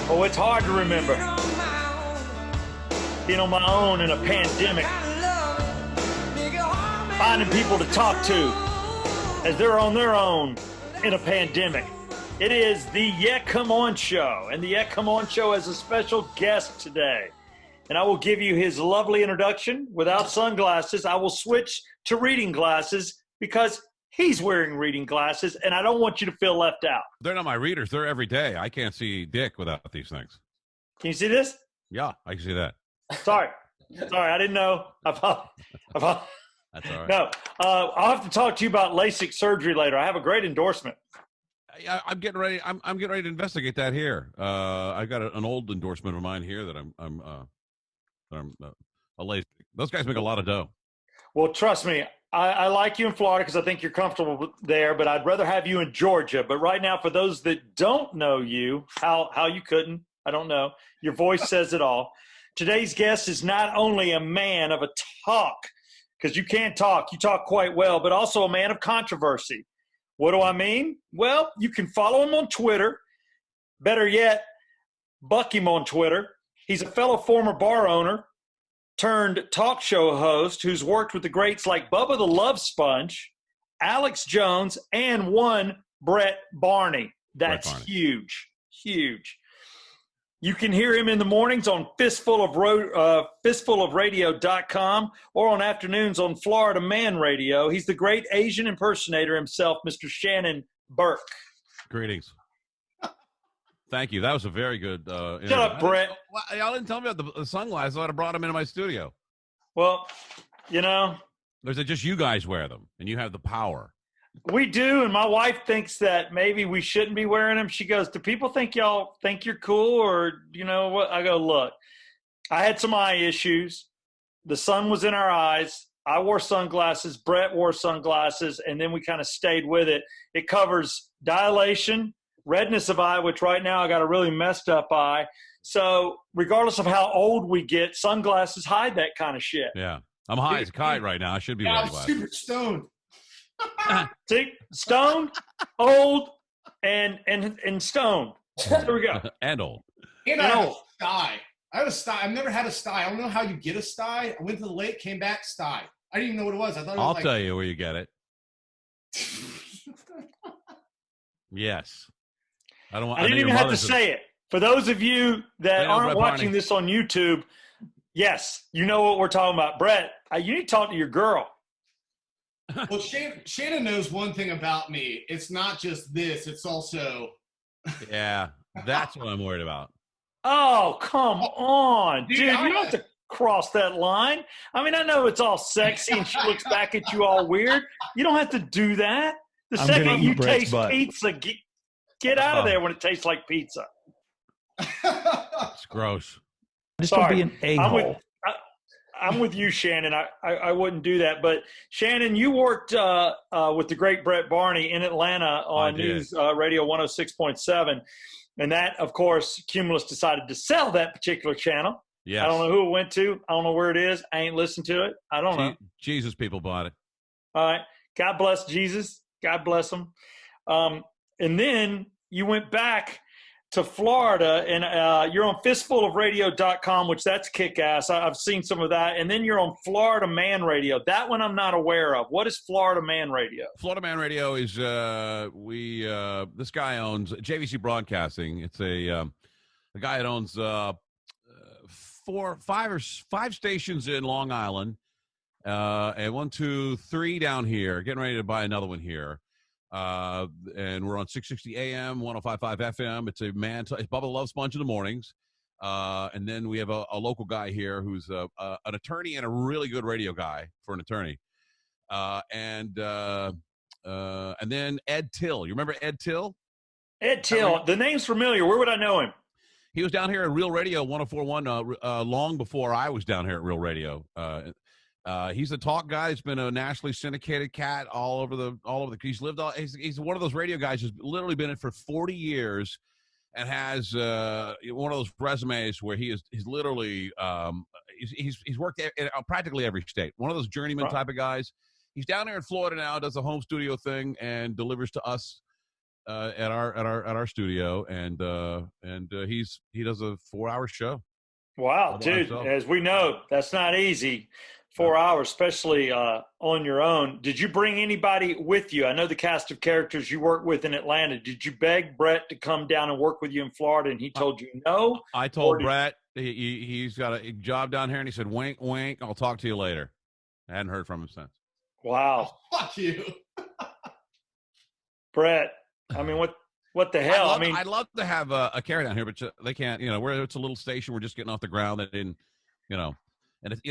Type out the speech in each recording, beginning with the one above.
Oh, it's hard to remember. Being on my own in a pandemic. Finding people to talk to as they're on their own in a pandemic. It is the Yeah Come On Show. And the Yeah Come On Show has a special guest today. And I will give you his lovely introduction. Without sunglasses, I will switch to reading glasses because he's wearing reading glasses, and I don't want you to feel left out. They're not my readers. They're every day. I can't see dick without these things. Can you see this? Yeah, I can see that. Sorry, I didn't know. That's all right. No, I'll have to talk to you about LASIK surgery later. I have a great endorsement. I'm getting ready. I'm getting ready to investigate that here. I've got an old endorsement of mine here that I'm a LASIK. Those guys make a lot of dough. Well, trust me, I like you in Florida because I think you're comfortable there, but I'd rather have you in Georgia. But right now, for those that don't know you, how you couldn't, I don't know. Your voice says it all. Today's guest is not only a man of a talk, because you can talk, you talk quite well, but also a man of controversy. What do I mean? Well, you can follow him on Twitter. Better yet, buck him on Twitter. He's a fellow former bar owner turned talk show host who's worked with the greats like Bubba the Love Sponge, Alex Jones, and one Brett Barney. That's huge, huge. You can hear him in the mornings on fistfulofradio.com or on afternoons on Florida Man Radio. He's the great Asian impersonator himself, Mr. Shannon Burke. Greetings. Thank you. That was a very good Shut up, Brett. Y'all didn't tell me about the sunglasses. I'd have brought them into my studio. Well, you know. Or is it just you guys wear them and you have the power? We do, and my wife thinks that maybe we shouldn't be wearing them. She goes, do people think y'all think you're cool or, you know what? I go, look, I had some eye issues. The sun was in our eyes. I wore sunglasses. Brett wore sunglasses, and then we kind of stayed with it. It covers dilation, redness of eye, which right now I got a really messed up eye. So regardless of how old we get, sunglasses hide that kind of shit. Yeah. I'm high as a kite right now. I should be ready by it. I'm super stoned. See, stoned, old, and stoned. There we go. And old. And I have a sty. I have a sty. I've never had a sty. I don't know how you get a sty. I went to the lake, came back, sty. I didn't even know what it was. I thought it was I'll tell you where you get it. Yes. I didn't even have to say it. For those of you that aren't watching this on YouTube, yes, you know what we're talking about. Brett, you need to talk to your girl. Well, Shannon knows one thing about me. It's not just this. It's also. Yeah, that's what I'm worried about. Oh, come on, dude. You don't have to cross that line. I mean, I know it's all sexy and she looks back at you all weird. You don't have to do that. The second you taste pizza, get out of there when it tastes like pizza. It's gross. Just don't be an a-hole. I'm with you, Shannon. I wouldn't do that. But, Shannon, you worked with the great Brett Barney in Atlanta on News Radio 106.7. And that, of course, Cumulus decided to sell that particular channel. Yes. I don't know who it went to. I don't know where it is. I ain't listened to it. I don't know. Jesus people bought it. All right. God bless Jesus. God bless them. And then you went back to Florida, and you're on fistfulofradio.com, which that's kick-ass. I've seen some of that. And then you're on Florida Man Radio. That one I'm not aware of. What is Florida Man Radio? Florida Man Radio is this guy owns JVC Broadcasting. It's a guy that owns five stations in Long Island, and 1, 2, 3 down here. Getting ready to buy another one here. And we're on 660 AM, 105.5 FM. It's it's Bubba the Love Sponge in the mornings. And then we have a local guy here who's an attorney and a really good radio guy for an attorney. And then Ed Till. You remember Ed Till? Ed Till. The name's familiar. Where would I know him? He was down here at Real Radio 104.1 long before I was down here at Real Radio. He's a talk guy. He's been a nationally syndicated cat all over the. He's lived all. He's one of those radio guys who's literally been in it for 40 years, and has one of those resumes where he's literally he's worked in practically every state. One of those journeyman type of guys. He's down there in Florida now, does a home studio thing, and delivers to us our studio, and he does a 4-hour show. Wow, dude! As we know, that's not easy. 4 hours, especially on your own. Did you bring anybody with you? I know the cast of characters you work with in Atlanta. Did you beg Brett to come down and work with you in Florida, and he told you no? I told Brett he's got a job down here, and he said, "Wink, wink. I'll talk to you later." I hadn't heard from him since. Wow! Fuck you, Brett. I mean, what the hell? I'd love to have a carry down here, but they can't. It's a little station. We're just getting off the ground. They didn't, And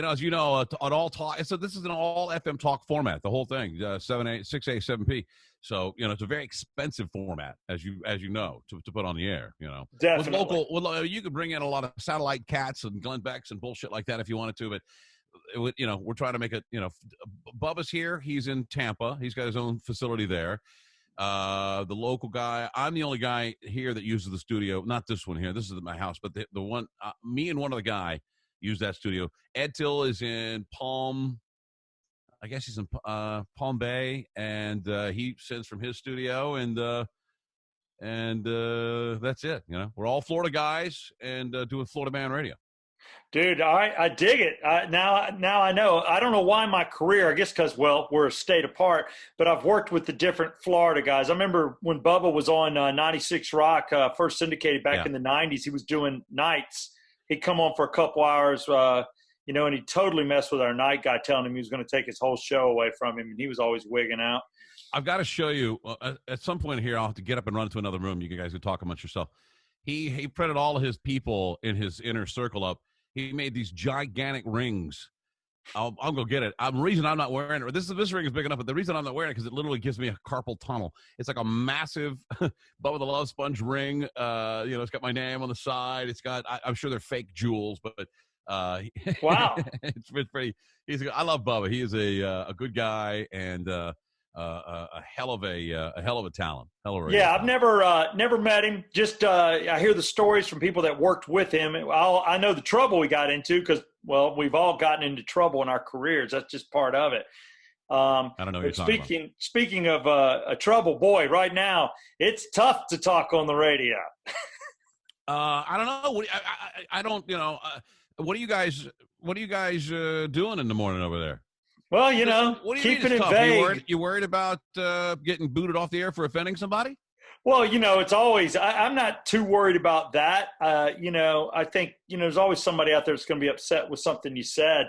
as you know, on all talk. So this is an all FM talk format. The whole thing, 6A, 7P. So it's a very expensive format, as you know, to put on the air. Definitely. You could bring in a lot of satellite cats and Glenn Becks and bullshit like that if you wanted to, but we're trying to make it. Bubba's here. He's in Tampa. He's got his own facility there. The local guy. I'm the only guy here that uses the studio. Not this one here. This is my house, but the one. Me and one other guy use that studio. Ed Till is in Palm. I guess he's in Palm Bay, and he sends from his studio, and that's it. We're all Florida guys and doing Florida Man Radio. Dude, I dig it. Now I know. I don't know why my career, I guess because, we're a state apart, but I've worked with the different Florida guys. I remember when Bubba was on 96 Rock, first syndicated back in the 90s, he was doing nights. He'd come on for a couple hours, and he totally messed with our night guy, telling him he was going to take his whole show away from him, and he was always wigging out. I've got to show you, at some point here, I'll have to get up and run to another room. You guys can talk amongst yourself. He printed all of his people in his inner circle up. He made these gigantic rings. I'll go get it. The reason I'm not wearing it, this ring is big enough, but the reason I'm not wearing it because it literally gives me a carpal tunnel. It's like a massive Bubba the Love Sponge ring. It's got my name on the side. It's got, I'm sure they're fake jewels, but wow, it's pretty. I love Bubba. He is a good guy and a hell of a talent. I've never met him. Just I hear the stories from people that worked with him. I know the trouble we got into because we've all gotten into trouble in our careers. That's just part of it. I don't know what you're talking about. Speaking of a trouble, boy, right now it's tough to talk on the radio. I don't know. I don't. What are you guys doing in the morning over there? Well, what do you keeping mean it vague. You worried about getting booted off the air for offending somebody? Well, it's always, I'm not too worried about that. I think, there's always somebody out there that's going to be upset with something you said,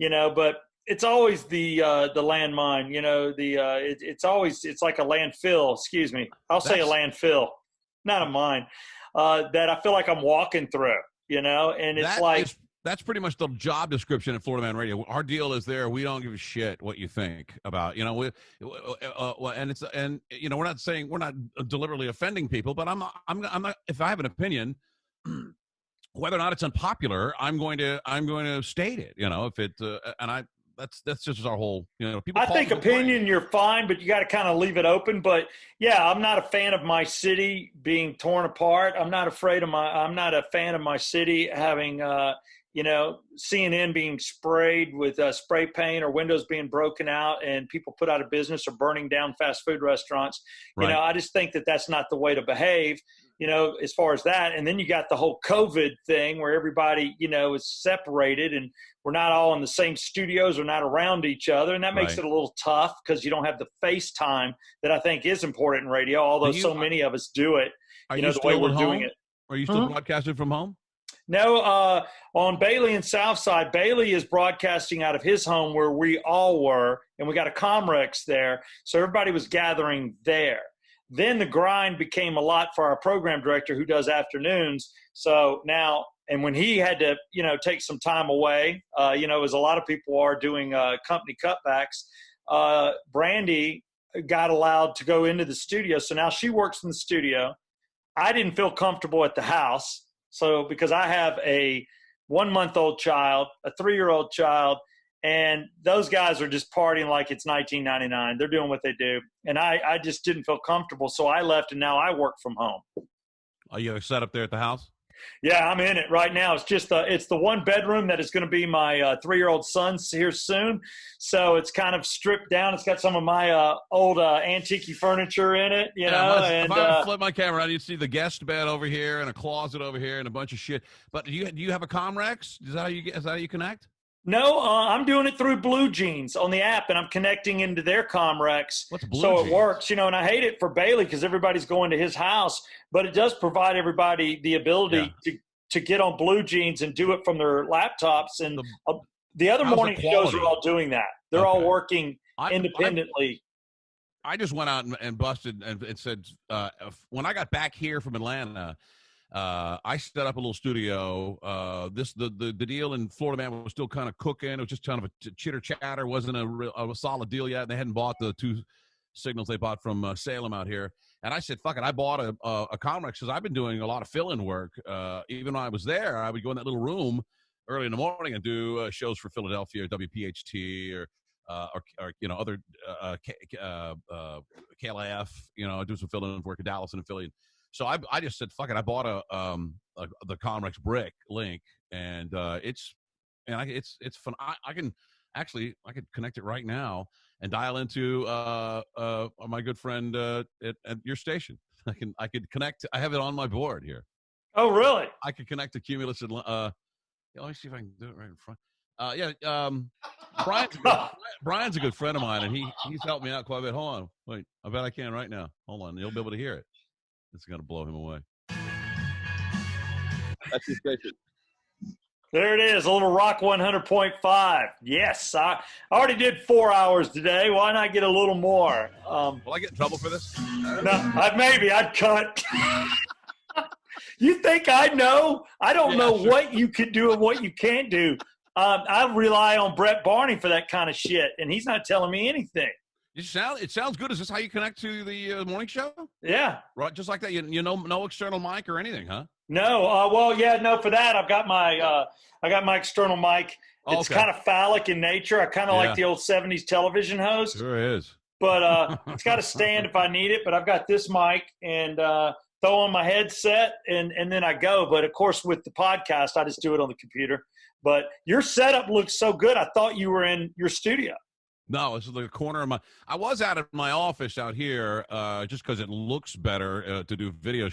but it's always the landmine, it's like a landfill, excuse me. I'll say a landfill, not a mine, that I feel like I'm walking through, and it's like. That's pretty much the job description at Florida Man Radio. Our deal is there. We don't give a shit what you think about, we're not saying we're not deliberately offending people, but I'm not, if I have an opinion, whether or not it's unpopular, I'm going to state it, if it, that's just our whole, people. I think opinion, you're fine, but you got to kind of leave it open. But yeah, I'm not a fan of my city being torn apart. I'm not a fan of my city having, CNN being sprayed with spray paint or windows being broken out and people put out of business or burning down fast food restaurants. Right. I just think that that's not the way to behave, as far as that. And then you got the whole COVID thing where everybody, is separated and we're not all in the same studios or not around each other. And that makes it a little tough because you don't have the FaceTime that I think is important in radio, although so many of us do it, the way we're doing it. Are you still broadcasting from home? No, on Bailey and Southside, Bailey is broadcasting out of his home where we all were, and we got a Comrex there, so everybody was gathering there. Then the grind became a lot for our program director who does afternoons. So now, and when he had to, take some time away, as a lot of people are doing company cutbacks, Brandy got allowed to go into the studio. So now she works in the studio. I didn't feel comfortable at the house. So because I have a 1-month-old child, a 3-year-old child, and those guys are just partying like it's 1999. They're doing what they do. And I just didn't feel comfortable. So I left and now I work from home. Are you set up there at the house? Yeah, I'm in it right now. It's just it's the one bedroom that is going to be my 3-year-old son's here soon. So it's kind of stripped down. It's got some of my old antique furniture in it, you know. If I flip my camera around, you'd see the guest bed over here and a closet over here and a bunch of shit. But do you have a Comrex? Is that how you connect? No, I'm doing it through Blue Jeans on the app, and I'm connecting into their Comrex. What's Blue so Jeans? It works, you know, and I hate it for Bailey because everybody's going to his house, but it does provide everybody the ability to get on Blue Jeans and do it from their laptops. And the other morning shows are all doing that. They're all working independently. I just went out and busted and it said when I got back here from Atlanta, I set up a little studio. The deal in Florida Man was still kind of cooking. It was just kind of a chitter chatter. Wasn't a solid deal yet. They hadn't bought the 2 signals they bought from Salem out here. And I said, fuck it. I bought a Comrex because I've been doing a lot of fill-in work. Even when I was there, I would go in that little room early in the morning and do shows for Philadelphia or WPHT or you know, other KLAF, you know, do some fill-in work in Dallas and in Philly. So I just said, fuck it. I bought the Comrex brick link, and it's fun. I can connect it right now and dial into my good friend at your station. I could connect. I have it on my board here. Oh, really? I could connect to Cumulus. And let me see if I can do it right in front. Brian's a good friend of mine, and he's helped me out quite a bit. Hold on, wait. I bet I can right now. Hold on, you'll be able to hear it. It's going to blow him away. That's his station. There it is, a little Rock 100.5. Yes, I already did 4 hours today. Why not get a little more? Will I get in trouble for this? No, I'd cut. You think I know? I don't know what you can do and what you can't do. I rely on Brett Barney for that kind of shit, and he's not telling me anything. It sounds good. Is this how you connect to the morning show? Yeah. Right, just like that. You know, no external mic or anything, huh? No. For that I've got my external mic. It's kind of phallic in nature. I kind of like the old 70s television host. Sure is. But it's got a stand if I need it. But I've got this mic and throw on my headset and then I go. But of course, with the podcast, I just do it on the computer. But your setup looks so good. I thought you were in your studio. No, this is the corner of I was out of my office out here just because it looks better to do video,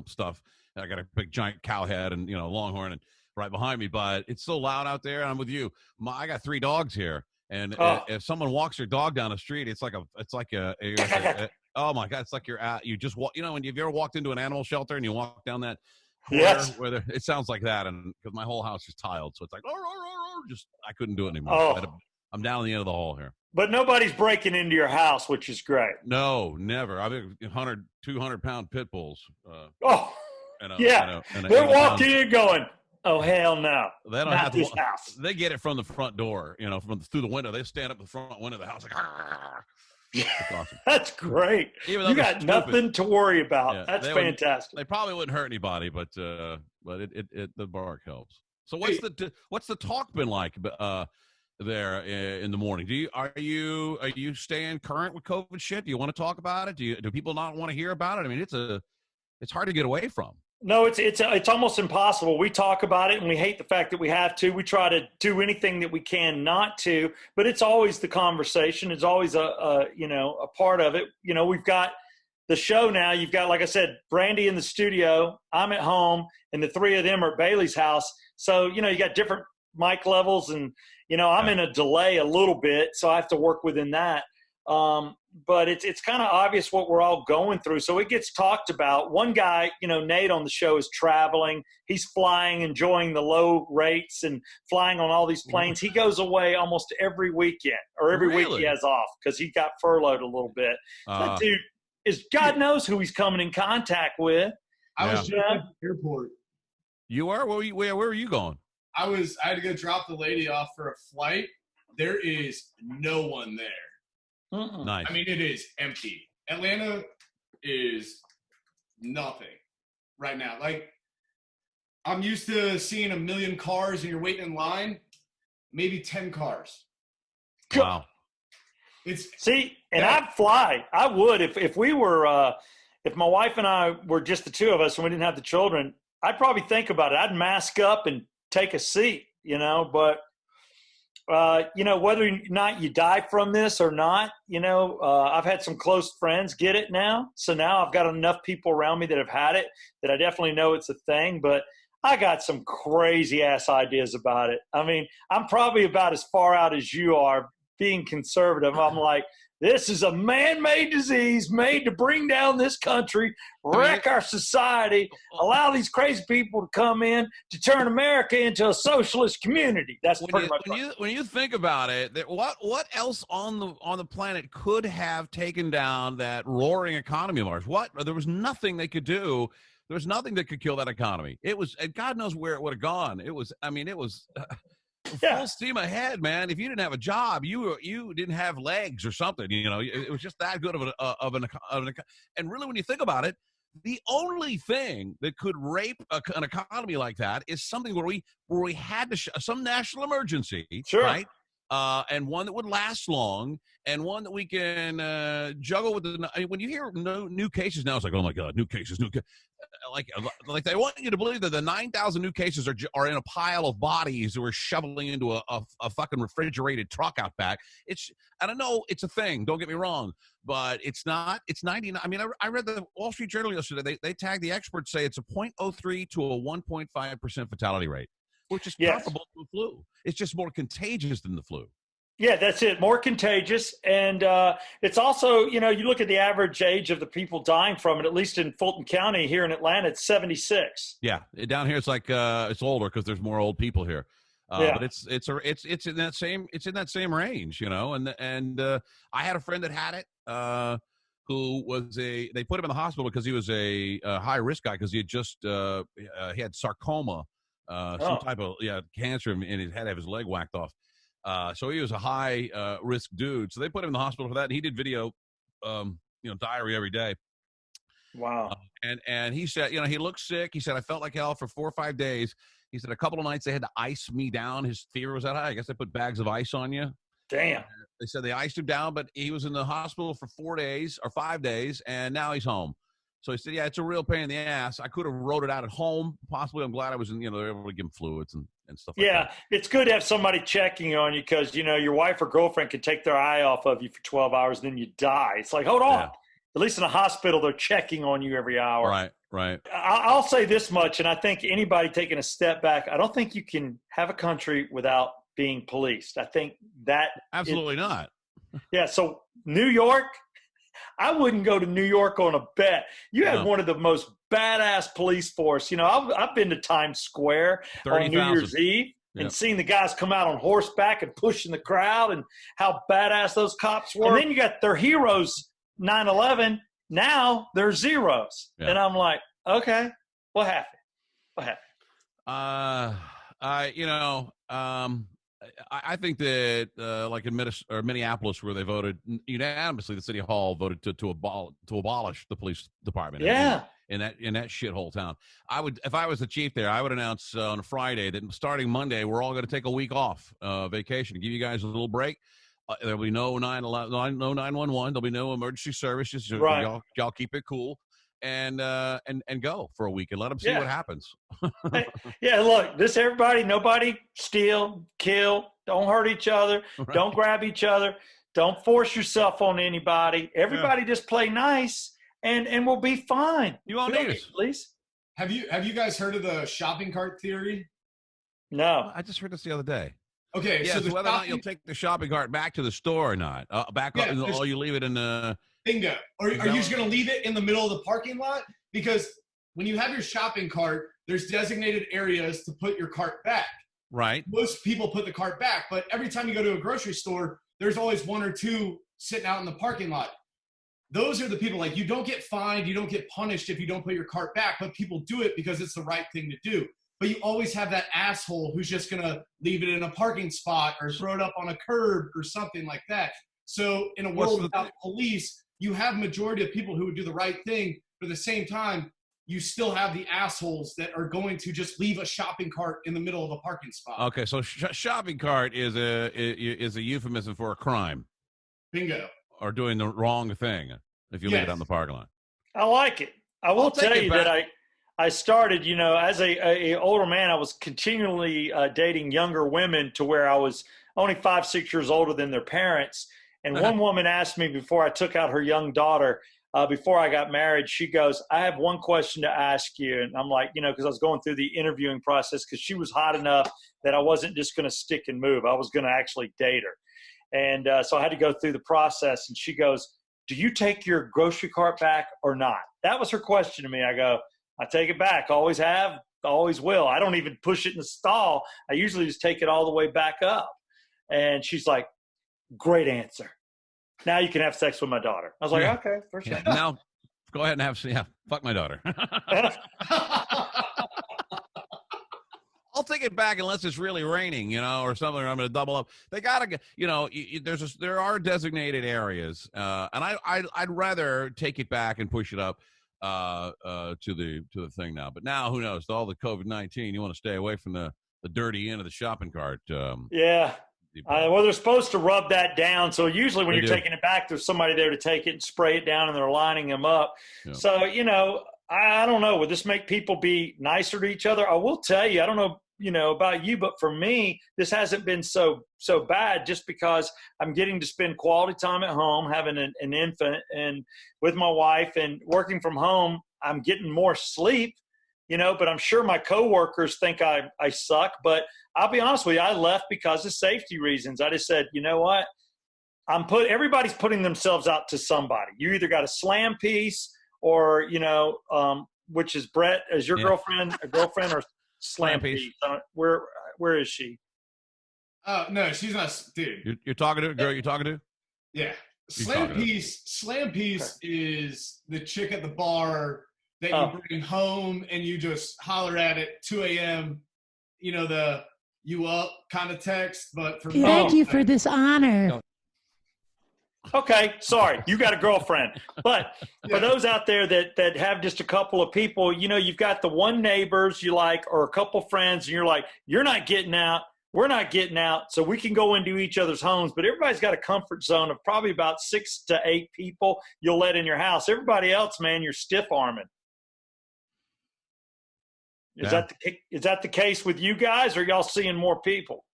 stuff. I got a big giant cow head and, Longhorn and right behind me, but it's so loud out there. And I'm with you. I got 3 dogs here. And if someone walks their dog down the street, it's like oh my God, it's like you just walk, when you've ever walked into an animal shelter and you walk down that corner where it sounds like that. And because my whole house is tiled. So it's like, I couldn't do it anymore. Oh. I'm down at the end of the hall here. But nobody's breaking into your house, which is great. No, never. I mean, 100, 200-pound pit bulls. They're walking in going, oh, hell no. They don't have this house. They get it from the front door, through the window. They stand up the front window of the house like, That's awesome. That's great. You got nothing to worry about. Yeah, that's fantastic. They probably wouldn't hurt anybody, but the bark helps. So what's the talk been like there in the morning? Are you staying current with COVID shit? Do you want to talk about it? Do people not want to hear about it? I mean, it's hard to get away from. No, it's almost impossible. We talk about it and we hate the fact that we have to. We try to do anything that we can not to, but it's always the conversation. It's always a part of it. We've got the show now. You've got, like I said, Brandy in the studio, I'm at home, and the 3 of them are at Bailey's house. So, you got different mic levels and, I'm in a delay a little bit, so I have to work within that. But it's kind of obvious what we're all going through. So it gets talked about. One guy, Nate on the show is traveling. He's flying, enjoying the low rates and flying on all these planes. He goes away almost every weekend or every week he has off because he got furloughed a little bit. That dude God knows who he's coming in contact with. I was just at the airport. You are? Where were you going? I had to go drop the lady off for a flight. There is no one there. Nice. I mean, it is empty. Atlanta is nothing right now. Like, I'm used to seeing 1 million cars and you're waiting in line. Maybe 10 cars. Wow. I'd fly. I would if we were if my wife and I were just the 2 of us and we didn't have the children. I'd probably think about it. I'd mask up and take a seat, but whether or not you die from this or not, I've had some close friends get it now. So now I've got enough people around me that have had it that I definitely know it's a thing, but I got some crazy ass ideas about it. I mean, I'm probably about as far out as you are being conservative. I'm like, this is a man-made disease made to bring down this country, wreck our society, allow these crazy people to come in to turn America into a socialist community. That's pretty much when you think about it. What else on the planet could have taken down that roaring economy of ours? There was nothing they could do. There was nothing that could kill that economy. It was, and God knows where it would have gone. It was full steam ahead, man. If you didn't have a job, you didn't have legs or something. It was just that good of an and really, when you think about it, the only thing that could rape an economy like that is something where we had to some national emergency, sure, right? And one that would last long, and one that we can juggle with. When you hear new cases now, it's like, oh my God, new cases. Like they want you to believe that the 9,000 new cases are in a pile of bodies that we're shoveling into a fucking refrigerated truck out back. I don't know, it's a thing. Don't get me wrong, but it's not. It's 99. I mean, I read the Wall Street Journal yesterday. They tagged the experts say it's a 0.03 to a 1.5% fatality rate, which is comparable to the flu. It's just more contagious than the flu. Yeah, that's it. More contagious. And it's also, you look at the average age of the people dying from it, at least in Fulton County here in Atlanta, it's 76. Yeah. Down here, it's like it's older because there's more old people here. But it's in that same range, and I had a friend that had it, who was they put him in the hospital because he was a high risk guy because he had just he had sarcoma, some type of cancer in his head, have his leg whacked off. So he was a high risk dude. So they put him in the hospital for that. And he did video, diary every day. Wow. And he said, he looked sick. He said, I felt like hell for 4 or 5 days. He said a couple of nights they had to ice me down. His fever was that high. I guess they put bags of ice on you. Damn. They said they iced him down, but he was in the hospital for 4 days or 5 days, and now he's home. So he said, yeah, it's a real pain in the ass. I could have wrote it out at home. Possibly. I'm glad I was in, they were able to give him fluids and stuff like that. Yeah, it's good to have somebody checking on you because, your wife or girlfriend could take their eye off of you for 12 hours and then you die. It's like, hold on. Yeah. At least in a hospital, they're checking on you every hour. Right. I'll say this much, and I think anybody taking a step back, I don't think you can have a country without being policed. I think that absolutely not. Yeah, so New York, I wouldn't go to New York on a bet. You have one of the most badass police force. I've been to Times Square 30, on New Year's Eve and seen the guys come out on horseback and pushing the crowd and how badass those cops were. And then you got their heroes, 9/11. Now they're zeros. Yeah. And I'm like, okay, what happened? I think that like in Minneapolis, where they voted unanimously, the city hall voted to abolish the police department. Yeah. In that shithole town, if I was the chief there, I would announce on a Friday that starting Monday we're all going to take a week off vacation, give you guys a little break. There'll be no 911, no 911. There'll be no emergency services. Right. Y'all keep it cool. And go for a week and let them see what happens. Yeah, look, nobody steal, kill, don't hurt each other, don't grab each other, don't force yourself on anybody. Everybody just play nice and we'll be fine. You won't need us. Please. Have you guys heard of the shopping cart theory? No. I just heard this the other day. Okay, so whether or not you'll take the shopping cart back to the store or not, or you leave it in the bingo. Or are you just going to leave it in the middle of the parking lot? Because when you have your shopping cart, there's designated areas to put your cart back. Right. Most people put the cart back, but every time you go to a grocery store, there's always one or two sitting out in the parking lot. Those are the people, like, you don't get fined, you don't get punished if you don't put your cart back, but people do it because it's the right thing to do. But you always have that asshole who's just going to leave it in a parking spot or throw it up on a curb or something like that. So in a world without police, you have majority of people who would do the right thing, but at the same time, you still have the assholes that are going to just leave a shopping cart in the middle of a parking spot. Okay, so shopping cart is a euphemism for a crime. Bingo. Or doing the wrong thing if you leave it on the parking lot. I like it. I will tell you that I started, as a older man, I was continually dating younger women to where I was only 5, 6 years older than their parents. And one woman asked me before I took out her young daughter, before I got married, she goes, I have one question to ask you. And I'm like, because I was going through the interviewing process because she was hot enough that I wasn't just going to stick and move. I was going to actually date her. And so I had to go through the process. And she goes, do you take your grocery cart back or not? That was her question to me. I go, I take it back. Always have, always will. I don't even push it in the stall. I usually just take it all the way back up. And she's like, great answer. Now you can have sex with my daughter. I was like, okay, for sure. Yeah. Now go ahead and fuck my daughter. I'll take it back unless it's really raining, or something. Or I'm going to double up. They gotta, there are designated areas, and I'd rather take it back and push it up to the thing now. But now, who knows? With all the COVID-19, you want to stay away from the dirty end of the shopping cart. Yeah. Well, they're supposed to rub that down. So usually when you're taking it back, there's somebody there to take it and spray it down, and they're lining them up. Yeah. So, I don't know. Would this make people be nicer to each other? I will tell you, I don't know, about you, but for me, this hasn't been so bad just because I'm getting to spend quality time at home, having an infant and with my wife, and working from home. I'm getting more sleep, but I'm sure my coworkers think I suck. But I'll be honest with you, I left because of safety reasons. I just said, you know what? Everybody's putting themselves out to somebody. You either got a slam piece or, which is Brett, as your girlfriend, a girlfriend, or slam piece. Where is she? No, she's not, dude. You're talking to a girl you're talking to? Yeah. Slam piece is the chick at the bar that you bring home and you just holler at it 2 a.m., the you up kind of text. But for thank you for this honor. Okay, sorry, you got a girlfriend. But for those out there that have just a couple of people, you've got the one neighbors you like or a couple friends, and you're like, you're not getting out, we're not getting out, so we can go into each other's homes. But everybody's got a comfort zone of probably about 6 to 8 people you'll let in your house. Everybody else, man, you're stiff-arming. Is that the case with you guys, or y'all seeing more people?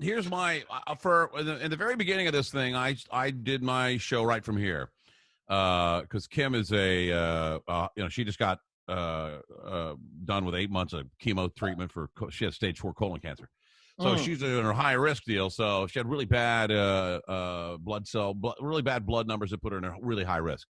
Here's my in the very beginning of this thing, I did my show right from here, because Kim is she just got done with 8 months of chemo treatment she had stage 4 colon cancer, so she's in her high risk deal. So she had really bad really bad blood numbers that put her in a really high risk.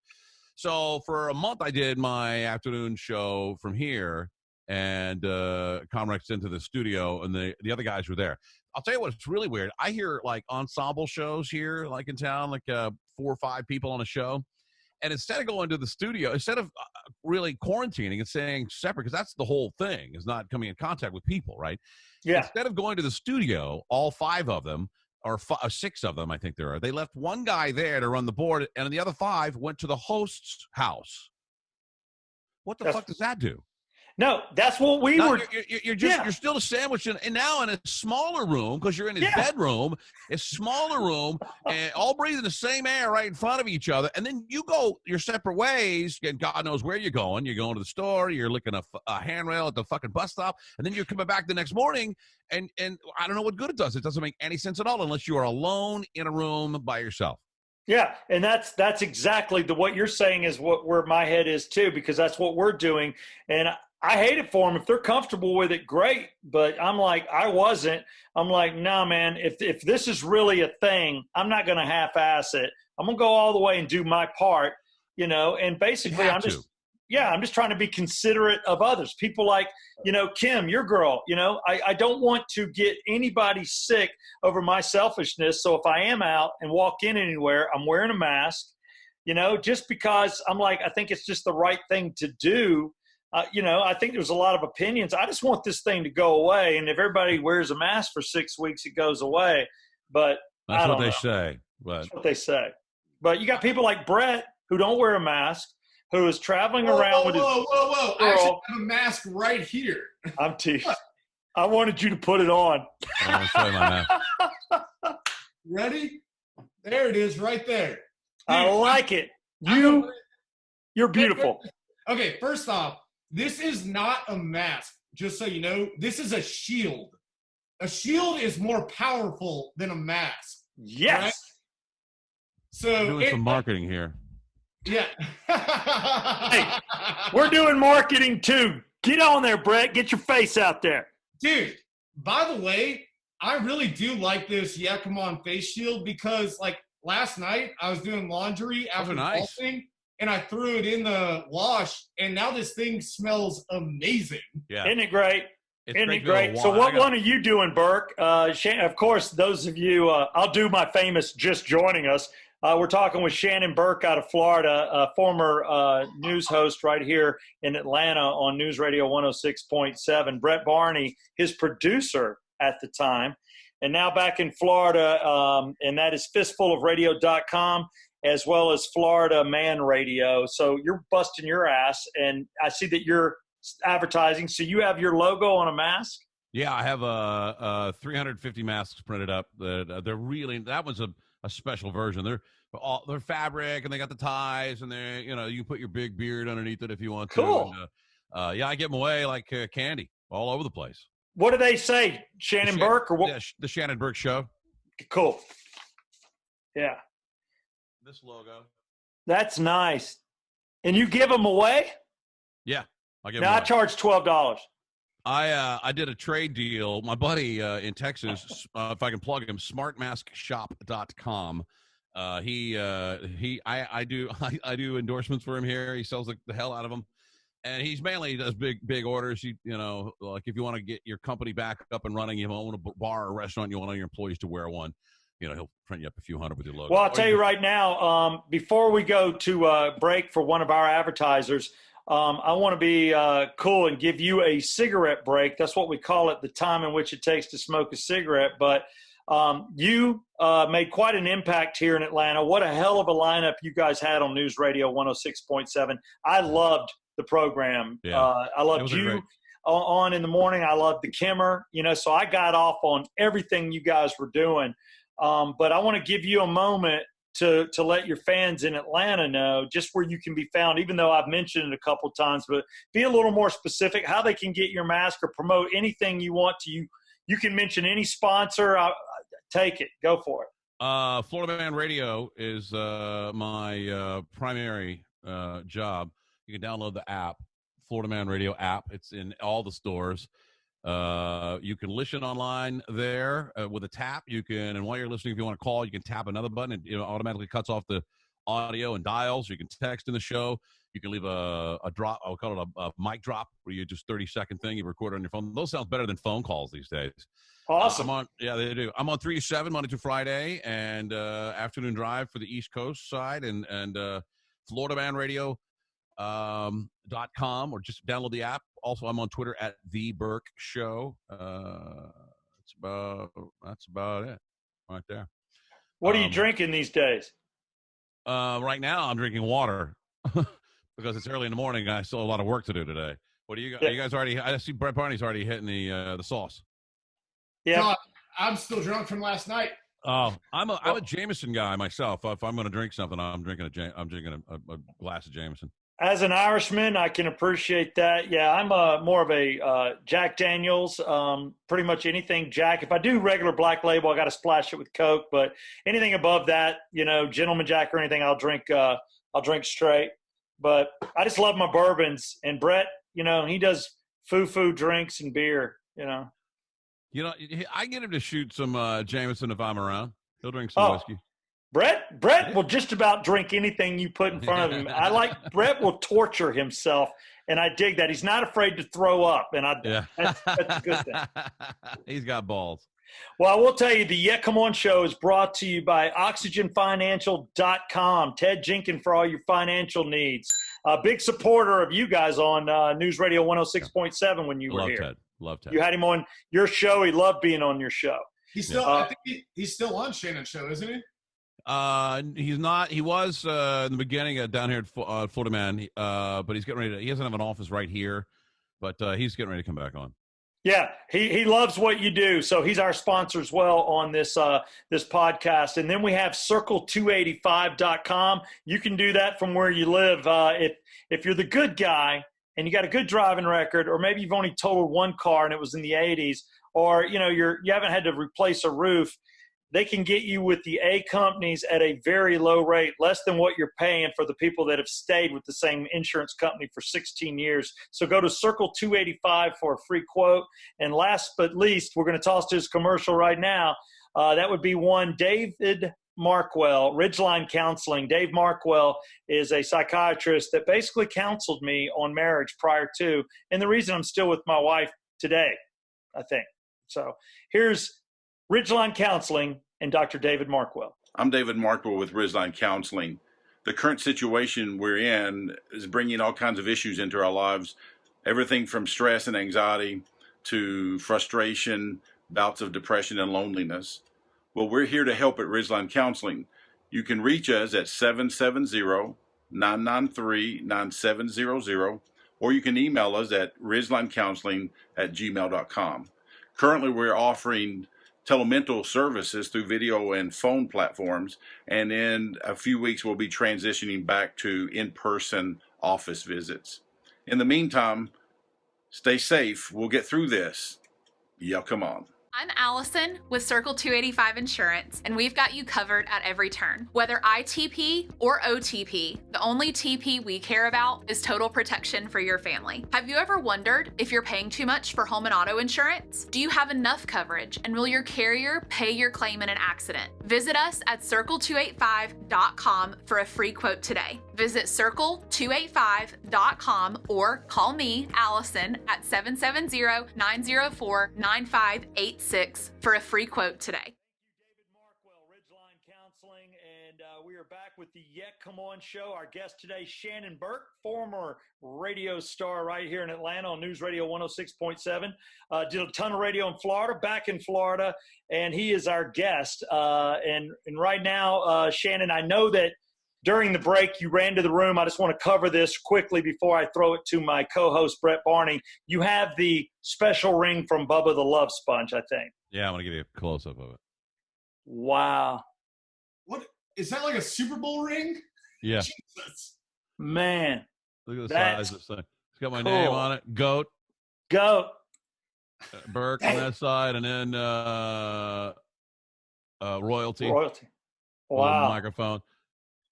So for a month, I did my afternoon show from here, and Comrex into the studio, and the other guys were there. I'll tell you what, it's really weird. I hear like ensemble shows here, like in town, like 4 or 5 people on a show. And instead of going to the studio, instead of really quarantining and staying separate, because that's the whole thing, is not coming in contact with people, right? Yeah. Instead of going to the studio, all 5 of them, or 6 of them, I think there are, they left one guy there to run the board, and the other 5 went to the host's house. What the fuck does that do? No, that's what we were. You're still sandwiched and now in a smaller room, because you're in his bedroom, a smaller room, and all breathing the same air right in front of each other. And then you go your separate ways, and God knows where you're going. You're going to the store, you're licking a handrail at the fucking bus stop, and then you're coming back the next morning, and I don't know what good it does. It doesn't make any sense at all unless you are alone in a room by yourself. Yeah, and that's exactly what you're saying is where my head is too, because that's what we're doing. And I hate it for them. If they're comfortable with it, great. But I'm like, I wasn't. I'm like, nah, man, if this is really a thing, I'm not going to half-ass it. I'm going to go all the way and do my part, and basically I'm just trying to be considerate of others. People like, Kim, your girl, I don't want to get anybody sick over my selfishness. So if I am out and walk in anywhere, I'm wearing a mask, just because I'm like, I think it's just the right thing to do. I think there's a lot of opinions. I just want this thing to go away. And if everybody wears a mask for 6 weeks, it goes away. But that's what they say. That's what they say. But you got people like Brett who don't wear a mask, who is traveling around with his girl. I actually have a mask right here. I'm teasing. I wanted you to put it on. I'll show you my mask. Ready? There it is right there. Dude, I like it. You're beautiful. Okay, first off, this is not a mask, just so you know. This is a shield. A shield is more powerful than a mask. Yes. Right? So doing some marketing here. Yeah. Hey, we're doing marketing too. Get on there, Brett. Get your face out there. Dude, by the way, I really do like this Yeah Come On face shield because, like, last night I was doing laundry after golfing, and I threw it in the wash, and now this thing smells amazing. Yeah. Isn't it great? Isn't it great? So what one are you doing, Burke? Of course, those of you, I'll do my famous just joining us. We're talking with Shannon Burke out of Florida, a former news host right here in Atlanta on News Radio 106.7. Brett Barney, his producer at the time, and now back in Florida, and that is fistfulofradio.com, as well as Florida Man Radio. So you're busting your ass, and I see that you're advertising. So you have your logo on a mask? Yeah, I have 350 masks printed up. They're really, that one's a special version. They're fabric, and they got the ties, and they, you can put your big beard underneath it if you want to. Cool. And, I give them away like candy all over the place. What do they say, Shannon Burke, or what? Yeah, the Shannon Burke Show. Cool. Yeah. This logo. That's nice. And you give them away? Yeah, I give. Now I charge $12. I did a trade deal. My buddy in Texas, if I can plug him, smartmaskshop.com. I do endorsements for him here. He sells the hell out of them, and he's mainly does big orders. Like if you want to get your company back up and running, you own a bar or restaurant, you want all your employees to wear one. He'll print you up a few hundred with your logo. Well, I'll tell you right now, before we go to break for one of our advertisers, I want to be cool and give you a cigarette break. That's what we call it, the time in which it takes to smoke a cigarette. But you made quite an impact here in Atlanta. What a hell of a lineup you guys had on News Radio 106.7. I loved the program. Yeah. I loved you on in the morning. I loved the Kimmer. So I got off on everything you guys were doing. But I want to give you a moment to let your fans in Atlanta know just where you can be found, even though I've mentioned it a couple of times, but be a little more specific, how they can get your mask or promote anything you want to. You can mention any sponsor. Take it. Go for it. Florida Man Radio is my primary job. You can download the app, Florida Man Radio app. It's in all the stores. You can listen online there with a tap. You can, and while you're listening, if you want to call, you can tap another button, and it automatically cuts off the audio and dials. You can text in the show. You can leave a drop. I'll call it a mic drop, where you just 30-second thing you record on your phone. Those sound better than phone calls these days. Awesome. They do. I'm on 3 to 7 Monday to Friday, and afternoon drive for the East Coast side, and FloridaManRadio.com, or just download the app. Also, I'm on Twitter at The Burke Show. That's about it right there. What are you drinking these days? Right now, I'm drinking water because it's early in the morning. I still have a lot of work to do today. What do you guys? Yeah. You guys already? I see Brett Barney's already hitting the sauce. Yeah, no, I'm still drunk from last night. Oh, I'm a Jameson guy myself. If I'm going to drink something, I'm drinking a glass of Jameson. As an Irishman, I can appreciate that. Yeah, I'm more of a Jack Daniels, pretty much anything Jack. If I do regular Black Label, I got to splash it with Coke. But anything above that, Gentleman Jack or anything, I'll drink straight. But I just love my bourbons. And Brett, he does foo drinks and beer, I get him to shoot some Jameson if I'm around. He'll drink some whiskey. Brett will just about drink anything you put in front of him. Brett will torture himself, and I dig that. He's not afraid to throw up, and that's a good thing. He's got balls. Well, I will tell you, the Yeah Come On Show is brought to you by OxygenFinancial.com. Ted Jenkins for all your financial needs. A big supporter of you guys on News Radio 106.7 when you were here. Ted. Love Ted. You had him on your show. He loved being on your show. He's still. I think he's still on Shannon's show, isn't he? He's not. He was in the beginning down here at Florida Man, but he's getting ready. He doesn't have an office right here, but he's getting ready to come back on. Yeah, he loves what you do, so he's our sponsor as well on this podcast. And then we have Circle285.com. You can do that from where you live. If you're the good guy and you got a good driving record, or maybe you've only totaled one car and it was in the 80s, or you haven't had to replace a roof, they can get you with the A companies at a very low rate, less than what you're paying for the people that have stayed with the same insurance company for 16 years. So go to Circle 285 for a free quote. And last but least, we're going to toss to his commercial right now. That would be one David Markwell, Ridgeline Counseling. Dave Markwell is a psychiatrist that basically counseled me on marriage prior to, and the reason I'm still with my wife today, I think. So here's Ridgeline Counseling and Dr. David Markwell. I'm David Markwell with Ridgeline Counseling. The current situation we're in is bringing all kinds of issues into our lives, everything from stress and anxiety to frustration, bouts of depression and loneliness. Well, we're here to help at Ridgeline Counseling. You can reach us at 770-993-9700, or you can email us at ridgelinecounseling@gmail.com. Currently, we're offering telemental services through video and phone platforms, and in a few weeks we'll be transitioning back to in-person office visits. In the meantime, stay safe. We'll get through this. Yeah, come on. I'm Allison with Circle 285 Insurance, and we've got you covered at every turn. Whether ITP or OTP, the only TP we care about is total protection for your family. Have you ever wondered if you're paying too much for home and auto insurance? Do you have enough coverage, and will your carrier pay your claim in an accident? Visit us at circle285.com for a free quote today. Visit circle285.com or call me, Allison, at 770-904-9586 for a free quote today. Thank you, David Markwell, Ridgeline Counseling, and we are back with the Yet Come On show. Our guest today, Shannon Burke, former radio star right here in Atlanta on News Radio 106.7. Did a ton of radio in Florida, back in Florida, and he is our guest. And right now, Shannon, I know that during the break, you ran to the room. I just want to cover this quickly before I throw it to my co-host, Brett Barney. You have the special ring from Bubba the Love Sponge, I think. Yeah, I'm going to give you a close-up of it. Wow. What? Is that like a Super Bowl ring? Yeah. Jesus. Man. Look at the That's size of this thing. It's got my cool. name on it. Goat. Burke on that side, and then royalty. Royalty. Little Wow. microphone.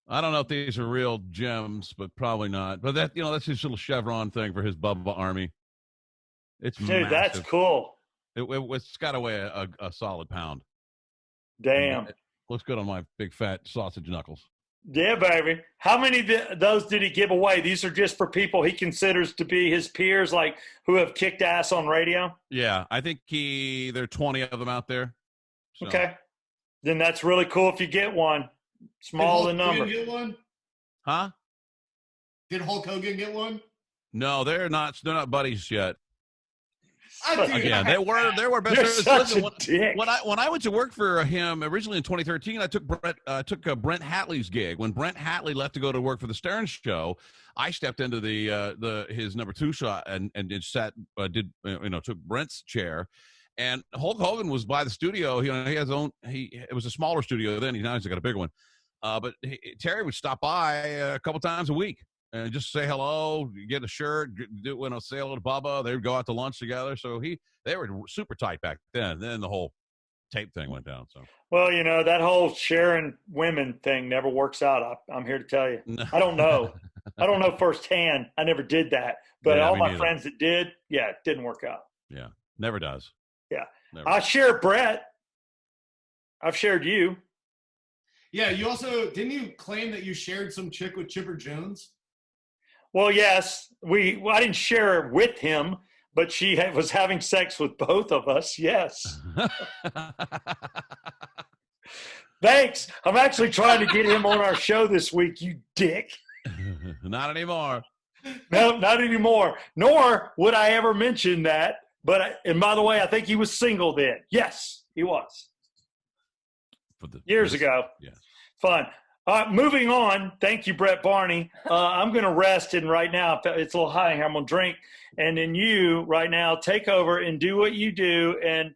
I don't know if these are real gems, but probably not. But that, that's his little chevron thing for his Bubba Army. It's Dude, massive. that's cool. It's got to weigh a solid pound. Damn. It looks good on my big fat sausage knuckles. Yeah, baby. How many of those did he give away? These are just for people he considers to be his peers, like who have kicked ass on radio? Yeah, I think there are 20 of them out there. So. Okay. Then that's really cool if you get one. Small in number. Did Hulk Hogan get one? Huh? Did Hulk Hogan get one? No, they're not buddies yet. Again, they were best You're friends. such a dick. When I went to work for him originally in 2013, I took Brent Hatley's gig. When Brent Hatley left to go to work for the Stern Show, I stepped into his number 2 shot and took Brent's chair. And Hulk Hogan was by the studio. He has his own. It was a smaller studio then. Now he's got a bigger one. But Terry would stop by a couple times a week and just say hello, get a shirt, say hello to Bubba. They would go out to lunch together. So they were super tight back then. Then the whole tape thing went down. So well, that whole sharing women thing never works out. I'm here to tell you. I don't know. I don't know firsthand. I never did that. But all my friends that did, it didn't work out. Yeah, never does. Yeah. Never. I share Brett. I've shared you. Yeah, you also didn't you claim that you shared some chick with Chipper Jones? Well, yes. I didn't share it with him, but she was having sex with both of us. Yes. Thanks. I'm actually trying to get him on our show this week, you dick. Not anymore. No, not anymore. Nor would I ever mention that. And by the way, I think he was single then. Yes, he was. Years ago. Yeah. Fun. All right, moving on. Thank you, Brett Barney. I'm going to rest, and right now, it's a little high here. I'm going to drink. And then you, right now, take over and do what you do. And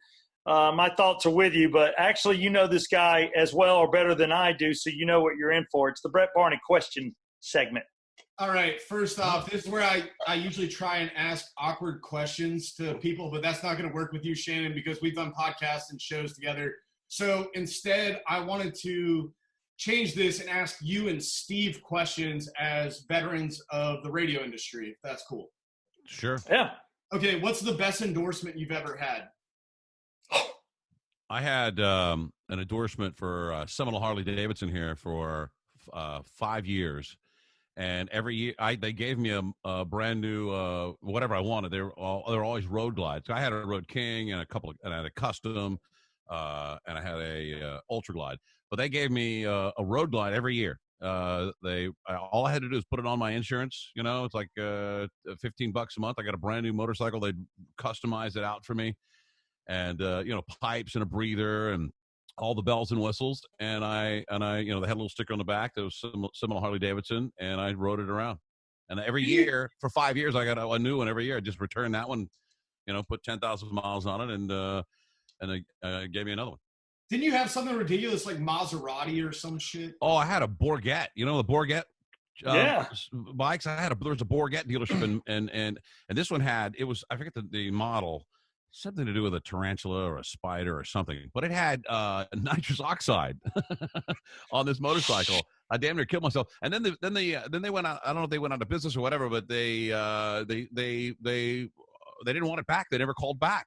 my thoughts are with you. But actually, you know this guy as well or better than I do, so you know what you're in for. It's the Brett Barney question segment. All right. First off, this is where I usually try and ask awkward questions to people, but that's not going to work with you, Shannon, because we've done podcasts and shows together. So instead, I wanted to change this and ask you and Steve questions as veterans of the radio industry, if that's cool. Sure. Yeah. Okay. What's the best endorsement you've ever had? I had an endorsement for Seminole Harley Davidson here for 5 years. And every year, they gave me a brand new whatever I wanted. They were always road glides. I had a Road King and and I had a custom, and I had a Ultra Glide. But they gave me a road glide every year. All I had to do is put it on my insurance. You know, it's like $15 a month. I got a brand new motorcycle. They customized it out for me, and pipes and a breather and all the bells and whistles, and I they had a little sticker on the back that was Seminole Harley Davidson, and I rode it around. And every year for 5 years, I got a new one every year. I just returned that one, put 10,000 miles on it, and they gave me another one. Didn't you have something ridiculous like Maserati or some shit? Oh, I had a Bourget. You know the Bourget bikes. There was a Bourget dealership, and this one had, I forget the model. Something to do with a tarantula or a spider or something, but it had nitrous oxide on this motorcycle. I damn near killed myself. And then they went out. I don't know if they went out of business or whatever, but they didn't want it back. They never called back.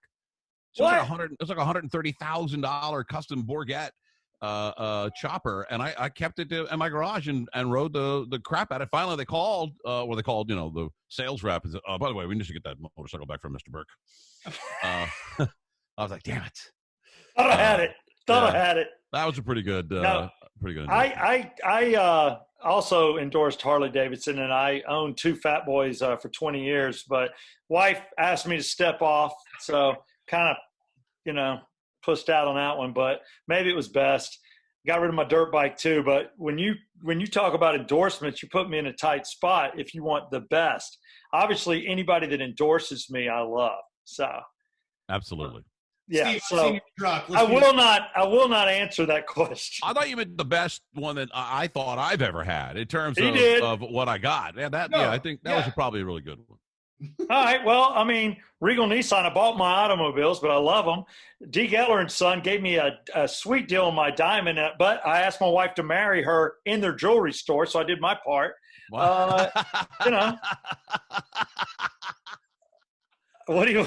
So it was like $130,000 custom Bourget chopper, and I kept it in my garage and rode the crap out of it. Finally, they called, the sales rep. And said, by the way, we need to get that motorcycle back from Mr. Burke. I was like, damn it. Thought I had it. I had it. That was a pretty good. I also endorsed Harley Davidson, and I owned two Fat Boys for 20 years. But wife asked me to step off, so kind of, pushed out on that one. But maybe it was best. Got rid of my dirt bike too. But when you talk about endorsements, you put me in a tight spot. If you want the best, obviously anybody that endorses me, I love. So, absolutely. Yeah. Steve, so I will not answer that question. I thought you meant the best one that I thought I've ever had in terms of what I got. I think that was probably a really good one. All right. Well, I mean, Regal Nissan, I bought my automobiles, but I love them. D. Geller and Son gave me a sweet deal on my Diamond, but I asked my wife to marry her in their jewelry store, so I did my part. Wow. What do you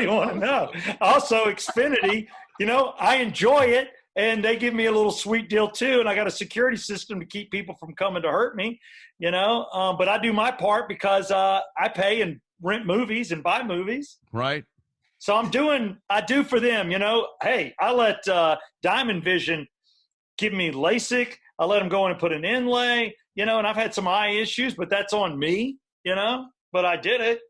want to know? Also, Xfinity, I enjoy it, and they give me a little sweet deal too, and I got a security system to keep people from coming to hurt me, but I do my part because I pay and rent movies and buy movies. Right. So I do for them, Hey, I let Diamond Vision give me LASIK. I let them go in and put an inlay, and I've had some eye issues, but that's on me, but I did it.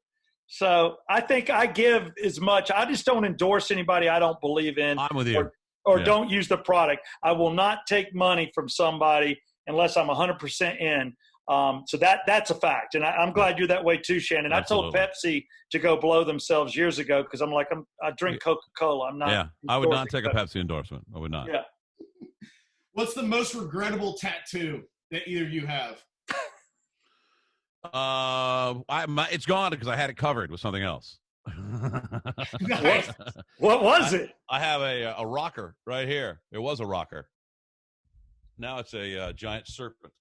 So I think I give as much. I just don't endorse anybody I don't believe in. I'm with you. Or don't use the product. I will not take money from somebody unless I'm 100% in. So that's a fact. And I'm glad you're that way too, Shannon. Absolutely. I told Pepsi to go blow themselves years ago because I drink Coca-Cola. I'm not. Yeah, I would not take a Pepsi endorsement. I would not. Yeah. What's the most regrettable tattoo that either of you have? It's gone because I had it covered with something else. Nice. What was it? I have a rocker right here. It was a rocker. Now it's a giant serpent.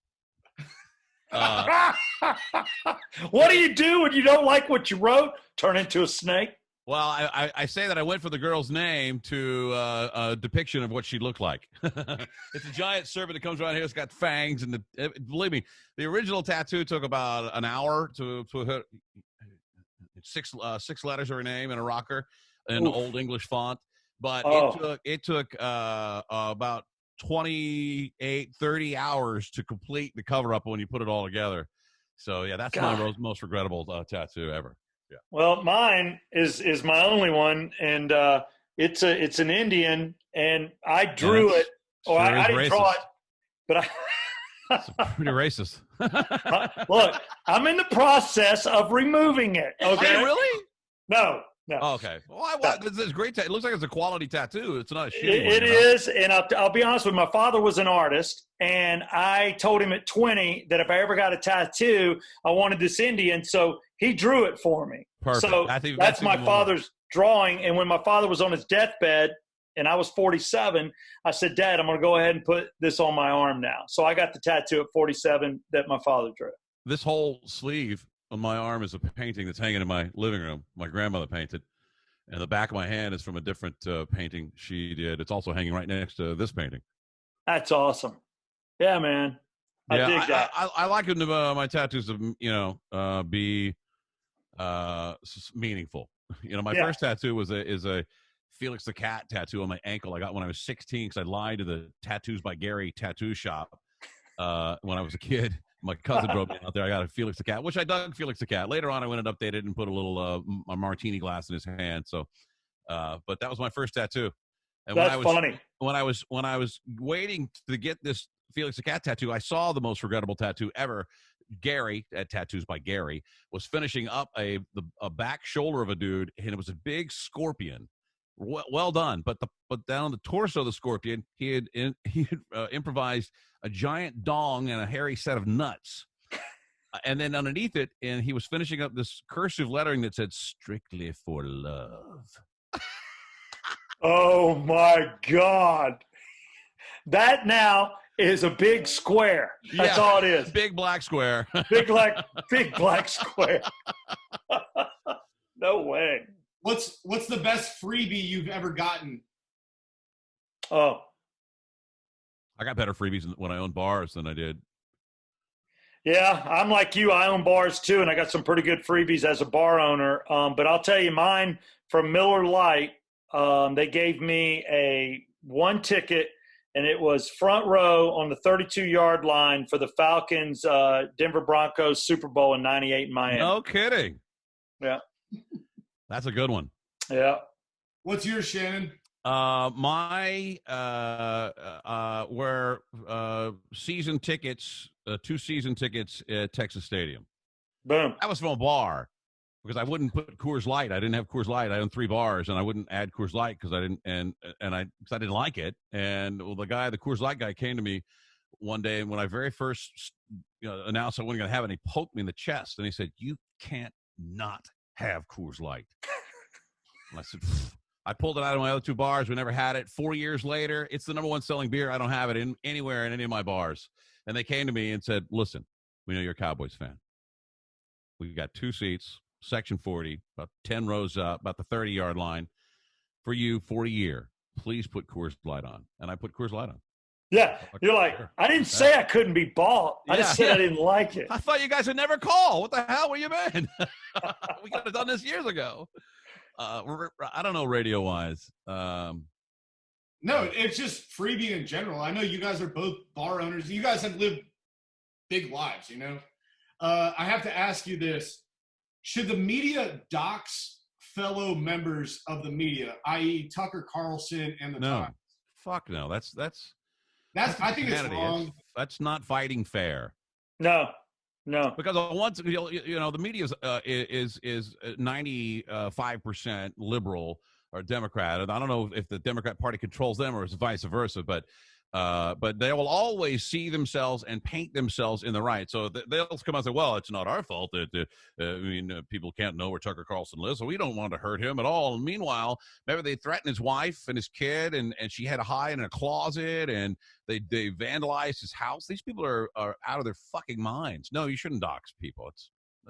What do you do when you don't like what you wrote? Turn into a snake? Well, I say that I went for the girl's name to a depiction of what she looked like. It's a giant serpent that comes around here. It's got fangs, and believe me, the original tattoo took about an hour to put six letters of her name in a rocker in old English font. But it took about 28-30 hours to complete the cover up when you put it all together. So yeah, that's my most regrettable tattoo ever. Yeah. Well, mine is my only one, and it's an Indian, and I drew it. Or I didn't draw it, but it's pretty racist. Look, I'm in the process of removing it. Okay. Really? No, No. Oh, okay. Well, this is great. It looks like it's a quality tattoo. It's not a shitty one. It is, and I'll be honest with you. My father was an artist, and I told him at 20 that if I ever got a tattoo, I wanted this Indian, so he drew it for me. Perfect. So that's my father's drawing, and when my father was on his deathbed, and I was 47, I said, Dad, I'm going to go ahead and put this on my arm now. So I got the tattoo at 47 that my father drew. This whole sleeve on my arm is a painting that's hanging in my living room. My grandmother painted. And the back of my hand is from a different painting she did. It's also hanging right next to this painting. That's awesome. Yeah, man. I dig that. I like my tattoos to, be meaningful. My first tattoo is a Felix the Cat tattoo on my ankle I got when I was 16 because I lied to the Tattoos by Gary tattoo shop when I was a kid. My cousin drove me out there. I got a Felix the Cat, which I dug Felix the Cat. Later on, I went and updated and put a little a martini glass in his hand. So, but that was my first tattoo. And That's funny. When I was waiting to get this Felix the Cat tattoo, I saw the most regrettable tattoo ever. Gary at Tattoos by Gary was finishing up a back shoulder of a dude, and it was a big scorpion. Well done, but down the torso of the scorpion, he had improvised a giant dong and a hairy set of nuts, and then underneath it, and he was finishing up this cursive lettering that said "Strictly for Love." Oh my God, that now is a big square. That's all it is. Big black square. big black square. No way. What's the best freebie you've ever gotten? Oh, I got better freebies when I owned bars than I did. Yeah, I'm like you. I own bars too, and I got some pretty good freebies as a bar owner. But I'll tell you, mine from Miller Lite, they gave me one ticket, and it was front row on the 32-yard line for the Falcons Denver Broncos Super Bowl in '98 in Miami. No kidding. Yeah. That's a good one. Yeah. What's yours, Shannon? My were season tickets, 2 season tickets at Texas Stadium. Boom. That was from a bar because I wouldn't put Coors Light. I didn't have Coors Light. I owned 3 bars, and I wouldn't add Coors Light because I didn't, because I didn't like it. And the Coors Light guy came to me one day, and when I very first announced I wasn't going to have it, he poked me in the chest, and he said, "You can't not have Coors Light." And I said, I pulled it out of my other 2 bars. We never had it. 4 years later, it's the #1 selling beer. I don't have it anywhere in any of my bars. And they came to me and said, "Listen, we know you're a Cowboys fan. We got 2 seats, section 40, about 10 rows up, about the 30-yard line for you for a year. Please put Coors Light on." And I put Coors Light on. Yeah, you're like, I didn't say I couldn't be bought. I just said I didn't like it. I thought you guys would never call. What the hell? Where you been? We could have done this years ago. I don't know radio-wise. No, it's just freebie in general. I know you guys are both bar owners. You guys have lived big lives, I have to ask you this. Should the media dox fellow members of the media, i.e. Tucker Carlson and the Times? Fuck no. That's I think it's wrong. That's not fighting fair. No. Because once the media is 95% liberal or Democrat, and I don't know if the Democrat Party controls them or it's vice versa, but they will always see themselves and paint themselves in the right. So they'll come out and say, "Well, it's not our fault that people can't know where Tucker Carlson lives, so we don't want to hurt him at all." And meanwhile, maybe they threatened his wife and his kid, and she had to hide in a closet, and they vandalized his house. These people are out of their fucking minds. No, you shouldn't dox people.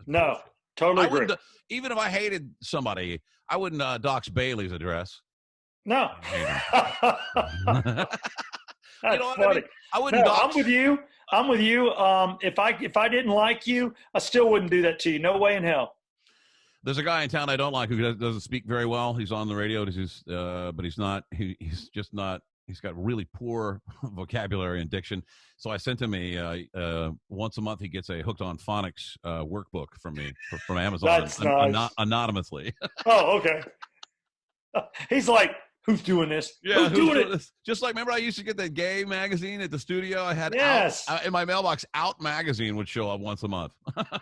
No, bullshit. Totally agree. Even if I hated somebody, I wouldn't dox Bailey's address. No. That's funny. I mean? I wouldn't. No, I'm with you. If I didn't like you, I still wouldn't do that to you. No way in hell. There's a guy in town I don't like who doesn't speak very well. He's on the radio, but he's not. He's just not. He's got really poor vocabulary and diction. So I sent him once a month he gets a Hooked on Phonics workbook from me from Amazon. That's nice. Anonymously. Oh, okay. He's like, "Who's doing this? Yeah, who's doing it?" Just like, remember I used to get that gay magazine at the studio? I had in my mailbox, Out magazine would show up once a month.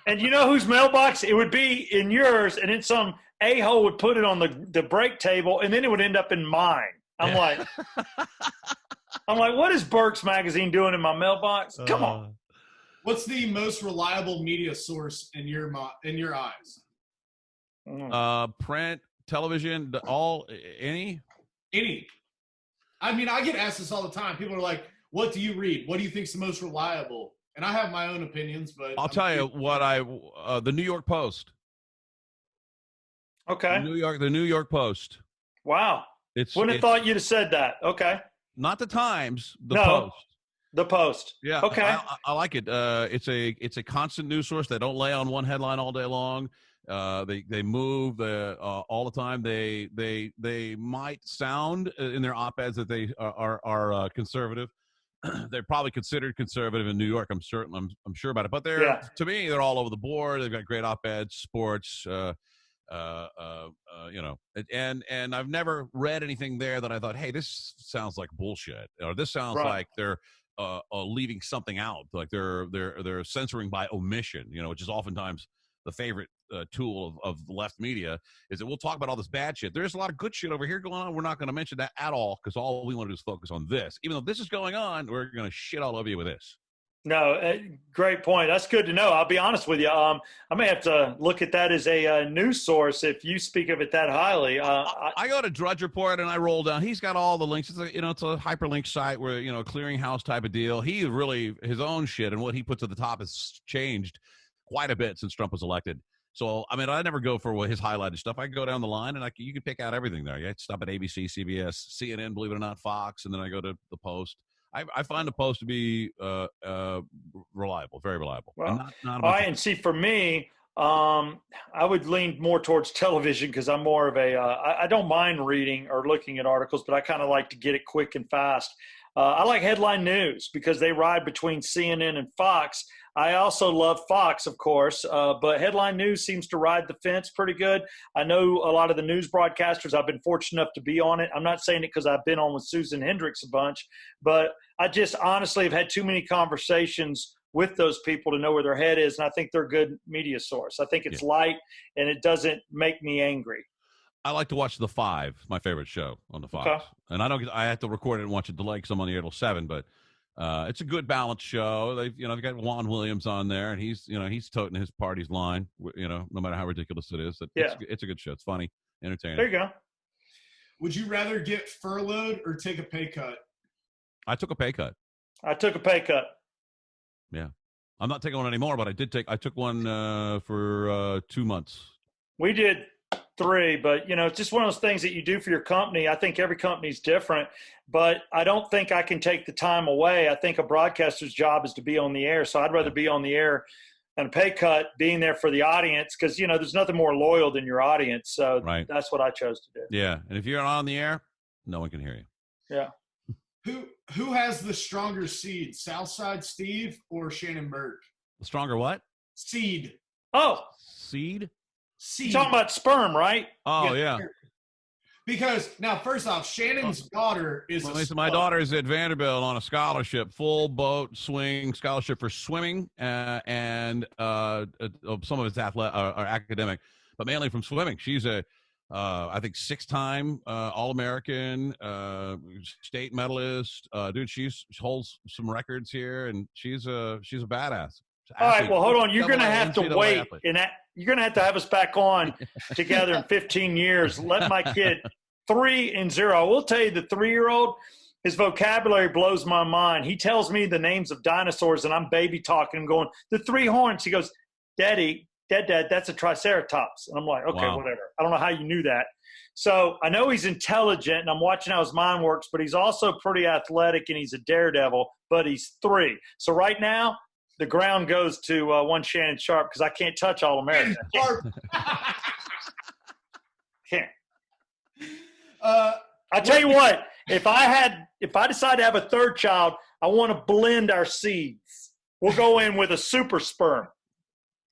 And you know whose mailbox? It would be in yours, and it's some a-hole would put it on the break table, and then it would end up in mine. I'm like, what is Burke's magazine doing in my mailbox? Come on. What's the most reliable media source in your eyes? Print, television, any. I mean, I get asked this all the time. People are like, "What do you read? What do you think's the most reliable?" And I have my own opinions, but I'll tell you what the New York Post. Okay. The New York Post. Wow. Wouldn't have thought you'd have said that. Okay. Not the Times, Post. The Post. Yeah. Okay. I like it. It's a constant news source. They don't lay on one headline all day long. They move all the time. They might sound in their op-eds that they are conservative. They're probably considered conservative in New York. I'm sure about it. But to me, they're all over the board. They've got great op-eds, sports, and I've never read anything there that I thought, hey, this sounds like bullshit, or this sounds like they're leaving something out, like they're censoring by omission, which is oftentimes the favorite tool of the left media, is that we'll talk about all this bad shit. There's a lot of good shit over here going on. We're not going to mention that at all, because all we want to do is focus on this. Even though this is going on, we're going to shit all over you with this. No, great point. That's good to know. I'll be honest with you. I may have to look at that as a news source if you speak of it that highly. I go to Drudge Report and I roll down. He's got all the links. It's a hyperlink site where, clearinghouse type of deal. He really, his own shit and what he puts at the top has changed quite a bit since Trump was elected. So, I mean, I never go for his highlighted stuff. I go down the line and you can pick out everything there. You stop at ABC, CBS, CNN, believe it or not, Fox, and then I go to the Post. I find the Post to be reliable, very reliable. Well, all right, and see, for me, I would lean more towards television because I'm more of I don't mind reading or looking at articles, but I kind of like to get it quick and fast. I like headline news because they ride between CNN and Fox. I also love Fox, of course, but headline news seems to ride the fence pretty good. I know a lot of the news broadcasters. I've been fortunate enough to be on it. I'm not saying it because I've been on with Susan Hendricks a bunch, but I just honestly have had too many conversations with those people to know where their head is, and I think they're a good media source. I think it's light, and it doesn't make me angry. I like to watch The Five, my favorite show on the Fox. Okay. And I have to record it and watch it delayed because I'm on the air till 7, but it's a good balanced show. They've got Juan Williams on there, and he's toting his party's line, no matter how ridiculous it is. It's a good show. It's funny, entertaining. There you go. Would you rather get furloughed or take a pay cut? I took a pay cut. I took a pay cut. Yeah. I'm not taking one anymore, but I took one for 2 months. We did 3, but it's just one of those things that you do for your company. I think every company's different, but I don't think I can take the time away. I think a broadcaster's job is to be on the air, so I'd rather be on the air and a pay cut being there for the audience, because there's nothing more loyal than your audience. So That's what I chose to do. Yeah, and if you're not on the air, no one can hear you. Yeah. Who has the stronger seed, Southside Steve or Shannon Burke? The stronger what? Seed. Oh, seed. You're talking about sperm, right? Oh, yeah. Because now, first off, Shannon's daughter is my daughter is at Vanderbilt on a scholarship, full boat swing scholarship for swimming, and some of it's academic, but mainly from swimming. She's I think 6-time All-American, state medalist. Dude, she holds some records here, and she's a badass. All right, well, hold on. You're going to have to wait, and you're going to have us back on together in 15 years. Let my kid 3 and 0. I will tell you, the 3-year-old, his vocabulary blows my mind. He tells me the names of dinosaurs, and I'm baby talking. I'm going, the 3 horns. He goes, Daddy, Dad, that's a triceratops. And I'm like, okay, whatever. I don't know how you knew that. So I know he's intelligent, and I'm watching how his mind works, but he's also pretty athletic, and he's a daredevil, but he's 3. So right now, the ground goes to one Shannon Sharpe because I can't touch All-American. Can't. I tell you what, if I decide to have a 3rd child, I want to blend our seeds. We'll go in with a super sperm.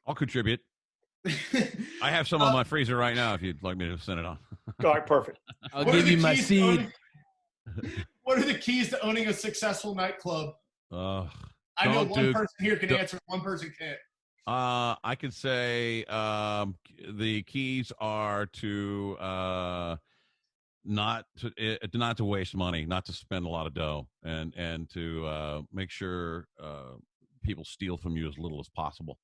I'll contribute. I have some on my freezer right now if you'd like me to send it on. All right, perfect. I'll give you my seed. What are the keys to owning a successful nightclub? I know one person here can answer, one person can't. I could say the keys are to not to waste money, not to spend a lot of dough, and to make sure people steal from you as little as possible.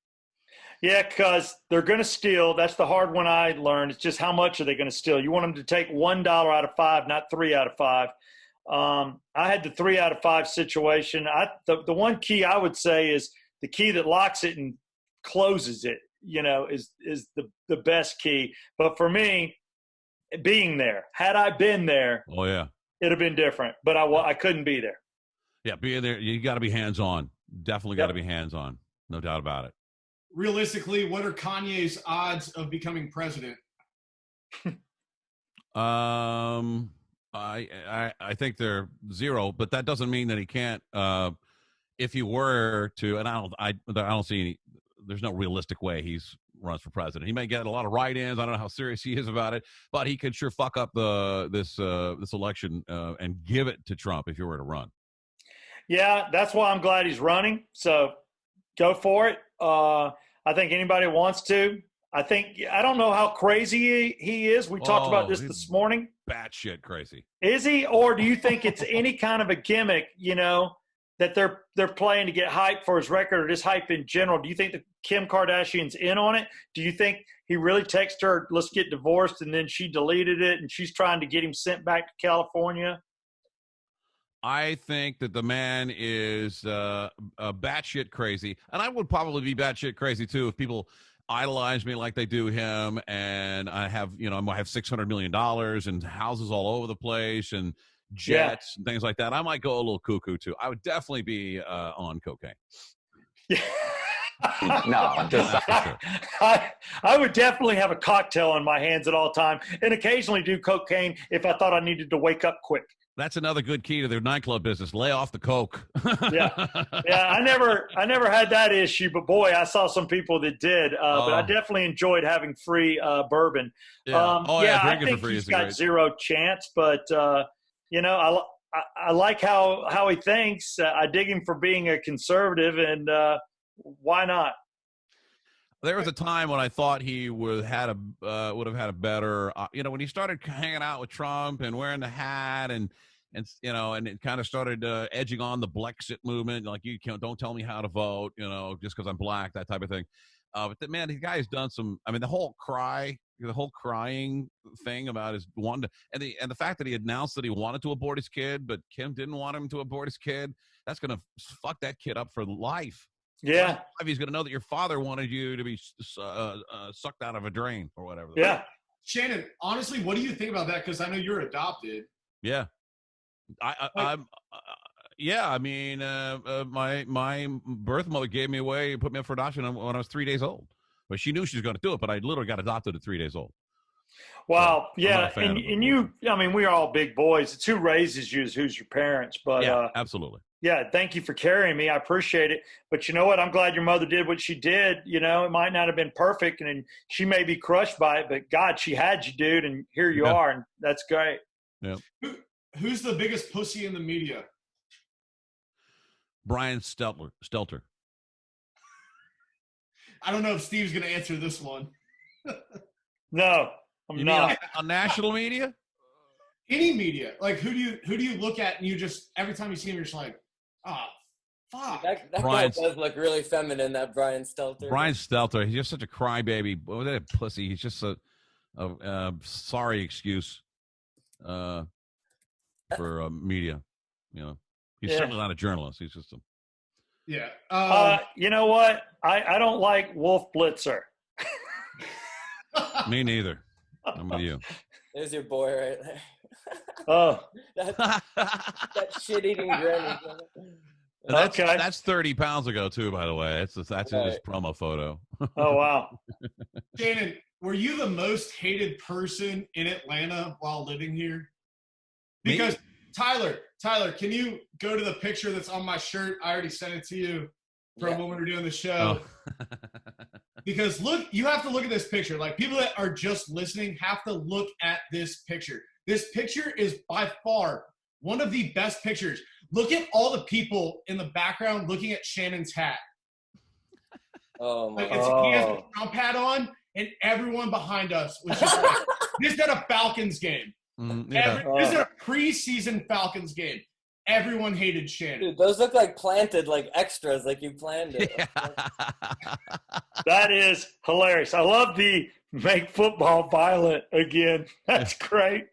Yeah, because they're going to steal. That's the hard one I learned. It's just how much are they going to steal? You want them to take $1 out of 5, not 3 out of 5. I had the 3 out of 5 situation. The one key I would say is the key that locks it and closes it, is the best key. But for me, being there, had I been there, oh yeah, it'd have been different. But I couldn't be there. Yeah, being there, you got to be hands on. Definitely got to be hands on. No doubt about it. Realistically, what are Kanye's odds of becoming president? I think they're 0, but that doesn't mean that he can't. If he were to, and I don't see any. There's no realistic way he's runs for president. He may get a lot of write-ins. I don't know how serious he is about it, but he could sure fuck up this election and give it to Trump if he were to run. Yeah, that's why I'm glad he's running. So go for it. I think anybody wants to. I don't know how crazy he is. We talked about this morning. Batshit crazy. Is he? Or do you think it's any kind of a gimmick, that they're playing to get hype for his record or just hype in general? Do you think that Kim Kardashian's in on it? Do you think he really texted her, let's get divorced, and then she deleted it and she's trying to get him sent back to California? I think that the man is batshit crazy, and I would probably be batshit crazy too if people idolize me like they do him. And I have, I might have $600 million and houses all over the place and jets and things like that. I might go a little cuckoo too. I would definitely be on cocaine. Yeah. No, I would definitely have a cocktail in my hands at all time, and occasionally do cocaine if I thought I needed to wake up quick. That's another good key to their nightclub business. Lay off the coke. Yeah. I never had that issue, but boy, I saw some people that did. But I definitely enjoyed having free bourbon. Yeah. I think he's got zero chance, but I like how he thinks. I dig him for being a conservative, and why not? There was a time when I thought he would have had a better, when he started hanging out with Trump and wearing the hat and it kind of started edging on the Blexit movement, like don't tell me how to vote, just because I'm black, that type of thing. But man, the guy has done some. I mean, the whole crying thing about his wanted, and the fact that he announced that he wanted to abort his kid, but Kim didn't want him to abort his kid. That's gonna fuck that kid up for life. Yeah, he's going to know that your father wanted you to be sucked out of a drain or whatever. Yeah. Shannon, honestly, what do you think about that? Because I know you're adopted. Yeah. I'm. I mean, my birth mother gave me away, put me up for adoption when I was 3 days old. But she knew she was going to do it, but I literally got adopted at 3 days old. Wow. So yeah. And you, I mean, we're all big boys. It's who raises you is who's your parents. But yeah, absolutely. Yeah, thank you for carrying me. I appreciate it. But you know what? I'm glad your mother did what she did. It might not have been perfect, and she may be crushed by it, but God, she had you, dude, and here you are, and that's great. Yeah. Who's the biggest pussy in the media? Brian Stelter. I don't know if Steve's going to answer this one. No, I'm not. On national media? Any media. Like, who do you look at and you just, every time you see him, you're just like, fuck. That guy does look really feminine, that Brian Stelter. Brian Stelter, he's just such a crybaby. What a pussy. He's just a sorry excuse for media. He's certainly not a journalist. He's just a... Yeah. You know what? I don't like Wolf Blitzer. Me neither. I'm with you. There's your boy right there. Oh. that shit-eating granny. That's 30 pounds ago, too, by the way. That's his promo photo. Oh, wow. Shannon, were you the most hated person in Atlanta while living here? Because Me? Tyler, can you go to the picture that's on my shirt? I already sent it to you from when we were doing the show. Oh. Because you have to look at this picture. Like, people that are just listening have to look at this picture. This picture is by far one of the best pictures. Look at all the people in the background looking at Shannon's hat. Oh my Like God. he has a Trump hat on, and everyone behind us was just like, this is at a Falcons game. Yeah. This is a preseason Falcons game. Everyone hated Shannon. Dude, those look like planted, like extras, like you planned it. Yeah. That is hilarious. I love the make football violent again. That's great.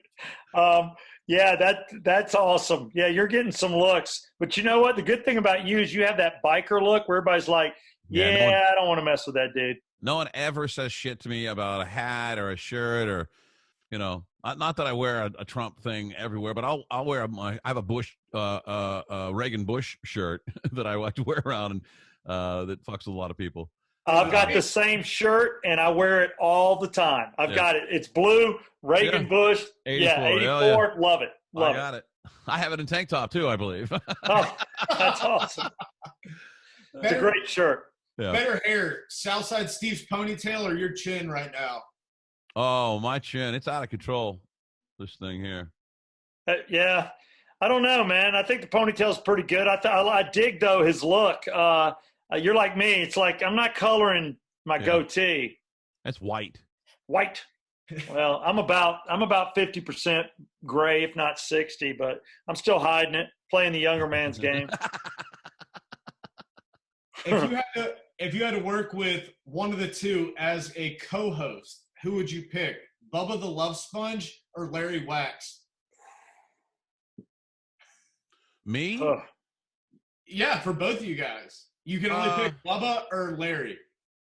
Yeah, that's awesome. Yeah, you're getting some looks. But you know what? The good thing about you is you have that biker look where everybody's like, yeah, I don't want to mess with that dude. No one ever says shit to me about a hat or a shirt or, you know, not that I wear a Trump thing everywhere, but I'll wear I have a Bush, Reagan Bush shirt that I like to wear around and that fucks with a lot of people. I've got the same shirt and I wear it all the time. I've got it. It's blue, Reagan Bush. 84, 84. Love it. I got it. I have it in tank top too, I believe. Oh, that's awesome. It's a great shirt. Yeah. Better hair, Southside Steve's ponytail or your chin right now? Oh, my chin. It's out of control, this thing here. Yeah. I don't know, man. I think the ponytail's pretty good. I dig, though, his look. You're like me. It's like I'm not coloring my goatee. That's white. White. Well, I'm about 50% gray, if not 60, but I'm still hiding it, playing the younger man's game. If you had to work with one of the two as a co-host, who would you pick? Bubba the Love Sponge or Larry Wax? Me? Yeah, for both of you guys. You can only pick Bubba or Larry.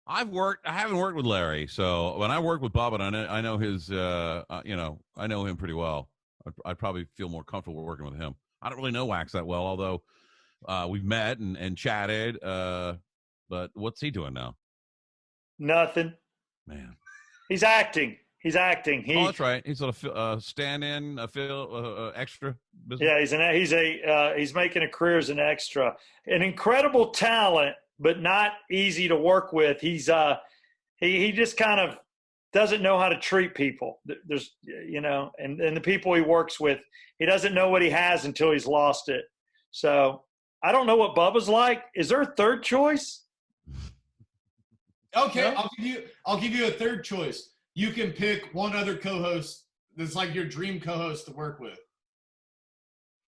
I haven't worked with Larry, so when I work with Bob, and I know his, I know him pretty well. I'd probably feel more comfortable working with him. I don't really know Wax that well, although we've met and chatted. But what's he doing now? Nothing. Man, he's acting. Oh, that's right. He's a stand-in, extra business. Yeah, he's making a career as an extra. An incredible talent, but not easy to work with. He's he just kind of doesn't know how to treat people. There's and the people he works with, he doesn't know what he has until he's lost it. So I don't know what Bubba's like. Is there a third choice? Okay, no? I'll give you a third choice. You can pick one other co-host that's like your dream co-host to work with.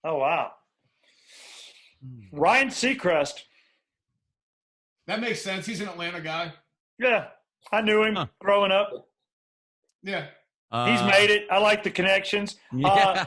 Oh, wow. Ryan Seacrest. That makes sense. He's an Atlanta guy. Yeah, I knew him growing up. Yeah. He's made it. I like the connections. Yeah.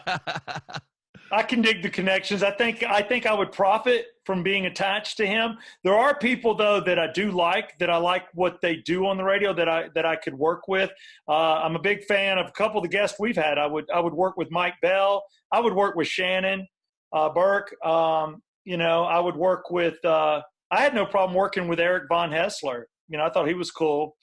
I can dig the connections. I think I would profit from being attached to him. There are people though that I do like, that I like what they do on the radio that I could work with. I'm a big fan of a couple of the guests we've had. I would work with Mike Bell. I would work with Shannon Burke. I would work with. I had no problem working with Eric Von Hessler. I thought he was cool.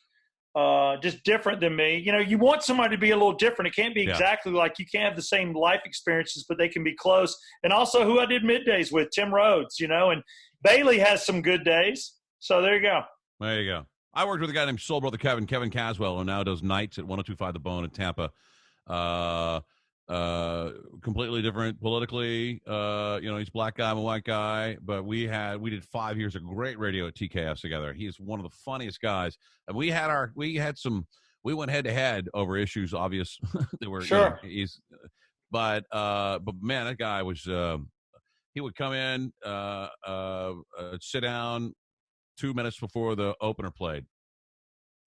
Just different than me. You want somebody to be a little different. It can't be exactly like you can't have the same life experiences, but they can be close. And also who I did middays with, Tim Rhodes, and Bailey has some good days. So there you go. There you go. I worked with a guy named Soul Brother Kevin Caswell, who now does nights at 102.5 The Bone in Tampa. Completely different politically. He's a black guy, I'm a white guy, but we did 5 years of great radio at TKS together. He's one of the funniest guys, and we went head to head over issues obvious that were sure. But man, that guy was he would come in, sit down 2 minutes before the opener played,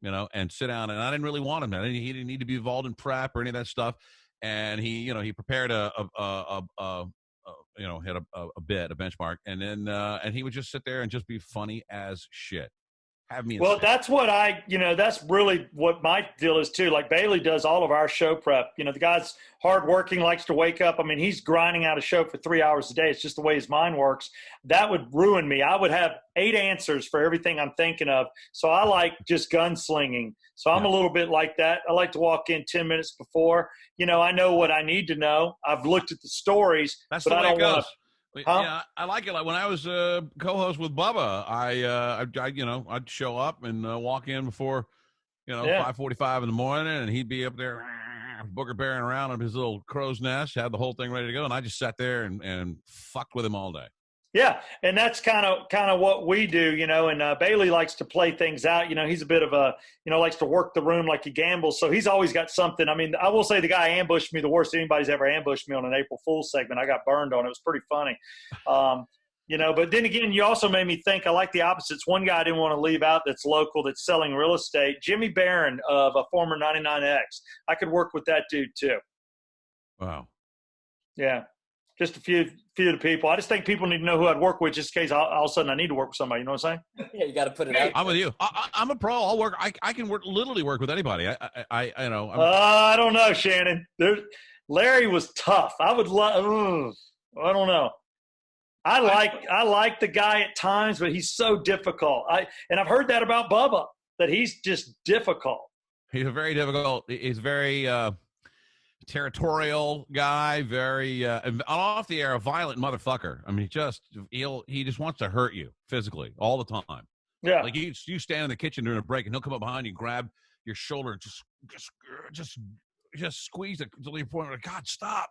and sit down, and I didn't really want him. He didn't need to be involved in prep or any of that stuff. And he prepared a benchmark, and then and he would just sit there and just be funny as shit. Have me. Well, that's what that's really what my deal is too. Like Bailey does all of our show prep. The guy's hardworking, likes to wake up. I mean, he's grinding out a show for 3 hours a day. It's just the way his mind works. That would ruin me. I would have 8 answers for everything I'm thinking of. So I like just gunslinging. So I'm a little bit like that. I like to walk in 10 minutes before. I know what I need to know. I've looked at the stories, but I don't want to. Huh? Yeah, I like it. Like when I was co-host with Bubba, I'd show up and walk in before, 5:45 in the morning, and he'd be up there booger bearing around in his little crow's nest, had the whole thing ready to go, and I just sat there and fucked with him all day. Yeah, and that's kind of what we do, you know. And Bailey likes to play things out. You know, he's a bit of a, you know, likes to work the room like he gambles. So he's always got something. I mean, I will say the guy ambushed me the worst anybody's ever ambushed me on an April Fool's segment. I got burned on it. It was pretty funny. You know, but then again, you also made me think. I like the opposites. One guy I didn't want to leave out that's local, that's selling real estate. Jimmy Barron of a former 99X. I could work with that dude too. Wow. Yeah. Just a few of the people. I just think people need to know who I'd work with, just in case all of a sudden I need to work with somebody. You know what I'm saying? Yeah, you got to put it out. I'm with you. I'm a pro. I'll work. I can literally work with anybody. I know. I don't know, Shannon. Larry was tough. I would love. I don't know. I like the guy at times, but he's so difficult. And I've heard that about Bubba, that he's just difficult. He's a very difficult. He's very territorial guy, very off the air, a violent motherfucker. I mean, he just wants to hurt you physically all the time. Yeah, like you stand in the kitchen during a break, and he'll come up behind you, grab your shoulder, and just squeeze it until your point. Like, God, stop!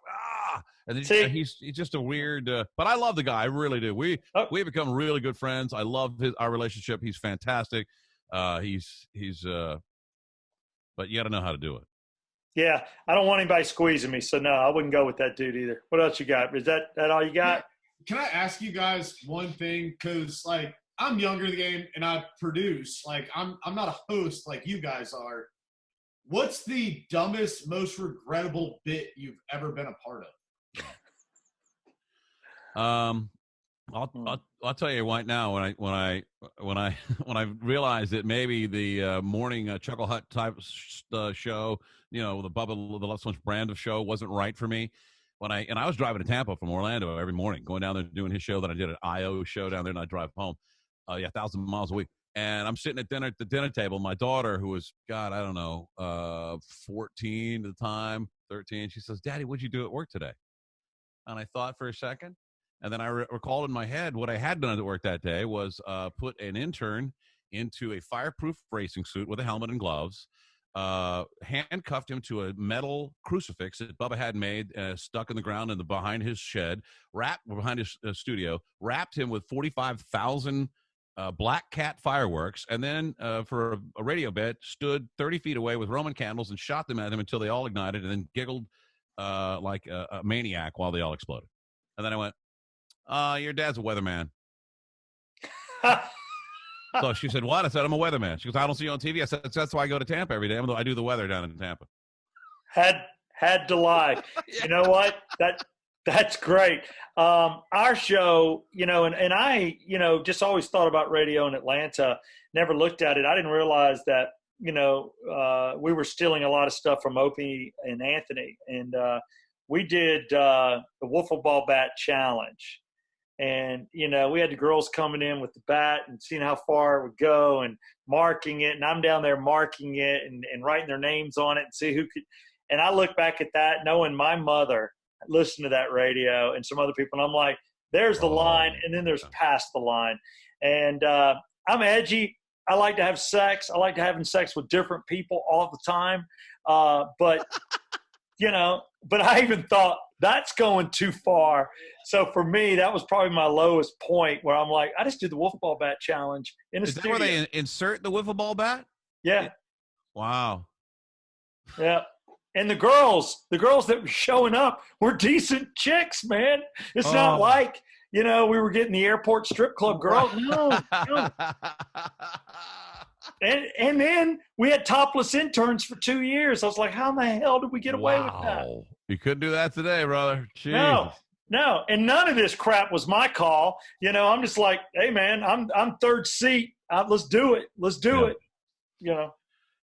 And then he's just a weird. But I love the guy. I really do. We have become really good friends. I love our relationship. He's fantastic. But you got to know how to do it. Yeah, I don't want anybody squeezing me, so no, I wouldn't go with that dude either. What else you got? Is that all you got? Can I ask you guys one thing? Because, like, I'm younger in the game, and I produce. Like, I'm not a host like you guys are. What's the dumbest, most regrettable bit you've ever been a part of? I'll tell you right now. When I realized that maybe the morning Chuckle Hut type show, you know, the Bubba the Love Sponge brand of show wasn't right for me. I was driving to Tampa from Orlando every morning, going down there doing his show. Then I did an IO show down there, and I drive home, 1,000 miles a week. And I'm sitting at the dinner table. My daughter, who was, God, I don't know, 14 at the time, 13. She says, "Daddy, what'd you do at work today?" And I thought for a second. And then I recalled in my head what I had done at work that day was put an intern into a fireproof racing suit with a helmet and gloves, handcuffed him to a metal crucifix that Bubba had made, stuck in the ground behind his shed, behind his studio, wrapped him with 45,000 black cat fireworks, and then for a radio bit, stood 30 feet away with Roman candles and shot them at him until they all ignited, and then giggled like a maniac while they all exploded. And then I went, your dad's a weatherman. So she said, what? I said, I'm a weatherman. She goes, I don't see you on TV. I said, that's why I go to Tampa every day. I do the weather down in Tampa. Had to lie. Yeah. You know what? That's great. Our show, you know, and I, you know, just always thought about radio in Atlanta, never looked at it. I didn't realize that, you know, we were stealing a lot of stuff from Opie and Anthony. And we did the Wiffle Ball Bat Challenge. And, you know, we had the girls coming in with the bat and seeing how far it would go and marking it. And I'm down there marking it and writing their names on it and see who could. And I look back at that knowing my mother listened to that radio and some other people. And I'm like, there's the line. And then there's past the line. And I'm edgy. I like to have sex. I like to having sex with different people all the time. But, you know, but I even thought that's going too far. So for me, that was probably my lowest point where I'm like, I just did the wiffle ball bat challenge in the studio. Is that where they insert the wiffle ball bat? Yeah. Wow. Yeah. And the girls that were showing up were decent chicks, man. It's not like, you know, we were getting the airport strip club girls. No. And then we had topless interns for 2 years. I was like, how in the hell did we get away with that? You couldn't do that today, brother. Jeez. No. And none of this crap was my call. You know, I'm just like, hey, man, I'm third seat. Let's do it. Let's do it. You know.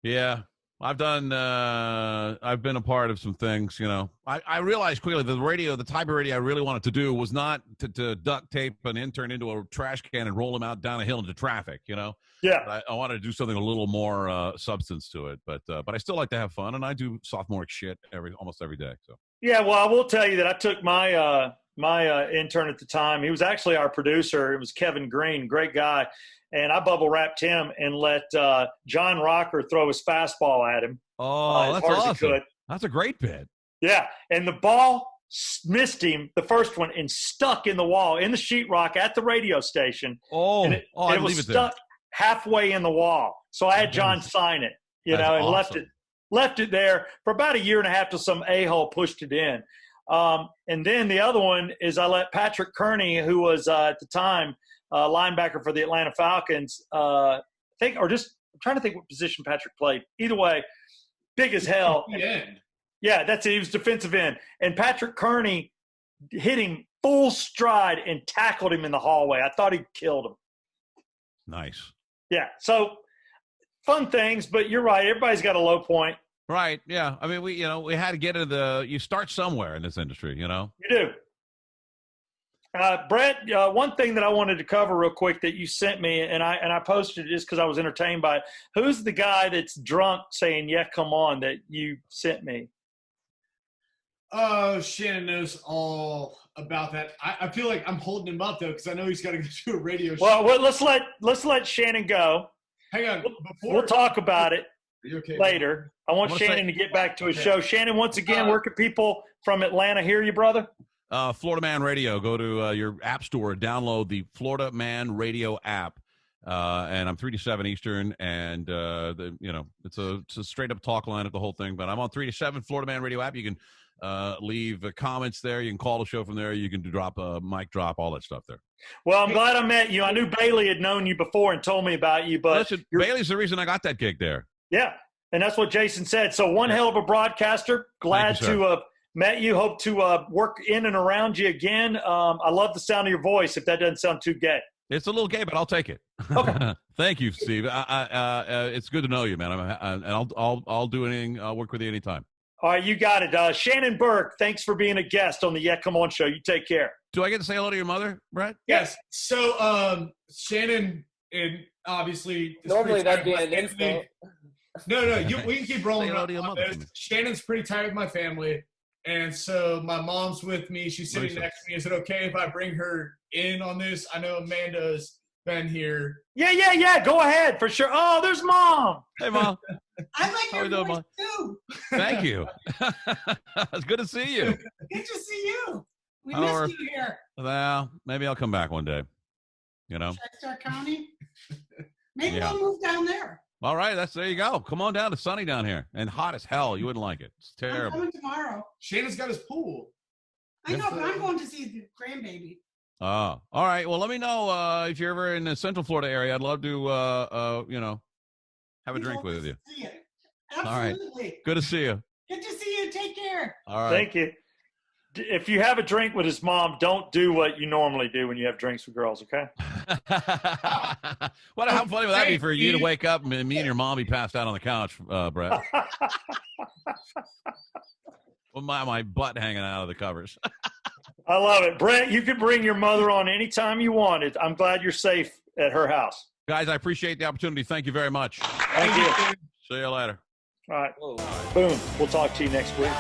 Yeah. I've been a part of some things, you know. I realized quickly the type of radio I really wanted to do was not to duct tape an intern into a trash can and roll him out down a hill into traffic, you know. Yeah. I wanted to do something a little more substance to it, but I still like to have fun, and I do sophomoric shit almost every day. So. Yeah, well, I will tell you that I took my my intern at the time. He was actually our producer. It was Kevin Green, great guy. And I bubble wrapped him and let John Rocker throw his fastball at him. Oh, that's awesome. That's a great bit. Yeah. And the ball missed him the first one and stuck in the wall in the sheetrock at the radio station. Oh, and it was stuck halfway in the wall. So I had John sign it, and awesome. left it there for about a year and a half till some a-hole pushed it in. And then the other one is I let Patrick Kearney, who was at the time linebacker for the Atlanta Falcons, I'm trying to think what position Patrick played. Either way, big as hell. Yeah, that's it. He was defensive end. And Patrick Kearney hit him full stride and tackled him in the hallway. I thought he killed him. Nice. Yeah, so fun things, but you're right. Everybody's got a low point. Right, yeah. I mean, we had to get into you start somewhere in this industry, You do. Brett, one thing that I wanted to cover real quick that you sent me, and I posted it just because I was entertained by it. Who's the guy that's drunk saying, "Yeah, come on," that you sent me? Shannon knows all about that. I feel like I'm holding him up though because I know he's got to go to a radio show. Well, let's let Shannon go. Hang on, we'll talk about it okay? later. I want Shannon to get back to his show. Shannon, once again, where can people from Atlanta hear you, brother? Florida Man Radio. Go to your app store, download the Florida Man Radio app, and I'm 3 to 7 Eastern, and it's a straight up talk line of the whole thing. But I'm on 3 to 7 Florida Man Radio app. You can leave comments there. You can call the show from there. You can drop a mic drop, all that stuff there. Well, I'm glad I met you. I knew Bailey had known you before and told me about you, but listen, Bailey's the reason I got that gig there. Yeah, and that's what Jason said. So one hell of a broadcaster. Glad to have met you. Hope to work in and around you again. I love the sound of your voice, if that doesn't sound too gay. It's a little gay, but I'll take it. Okay. Thank you, Steve. It's good to know you, man. And I'll do anything. I'll work with you anytime. All right, you got it. Shannon Burke, thanks for being a guest on the Yeah Come On show. You take care. Do I get to say hello to your mother, Brett? Yes. So Shannon, and obviously normally that'd be an info. No, we can keep rolling. Shannon's pretty tired of my family, and so my mom's with me. She's sitting next to me. Is it okay if I bring her in on this? I know Amanda's been here. Yeah. Go ahead for sure. Oh, there's Mom. Hey, Mom. I like your voice too. Thank you. It's good to see you. Good to see you. We missed you here. Well, maybe I'll come back one day. Chester County. Maybe we'll move down there. All right, there you go. Come on down. It's sunny down here and hot as hell. You wouldn't like it. It's terrible. I'm coming tomorrow. Shannon's got his pool. I know, but I'm going to see the grandbaby. Oh, all right. Well, let me know if you're ever in the Central Florida area. I'd love to, have a drink with you. See you. Absolutely. All right. Good to see you. Good to see you. Take care. All right. Thank you. If you have a drink with his mom, don't do what you normally do when you have drinks with girls, okay? How funny would that be for you to wake up and me and your mom be passed out on the couch, Brett? With my butt hanging out of the covers. I love it. Brett, you can bring your mother on anytime you want. I'm glad you're safe at her house. Guys, I appreciate the opportunity. Thank you very much. Thank you. See you later. All right. Boom. We'll talk to you next week.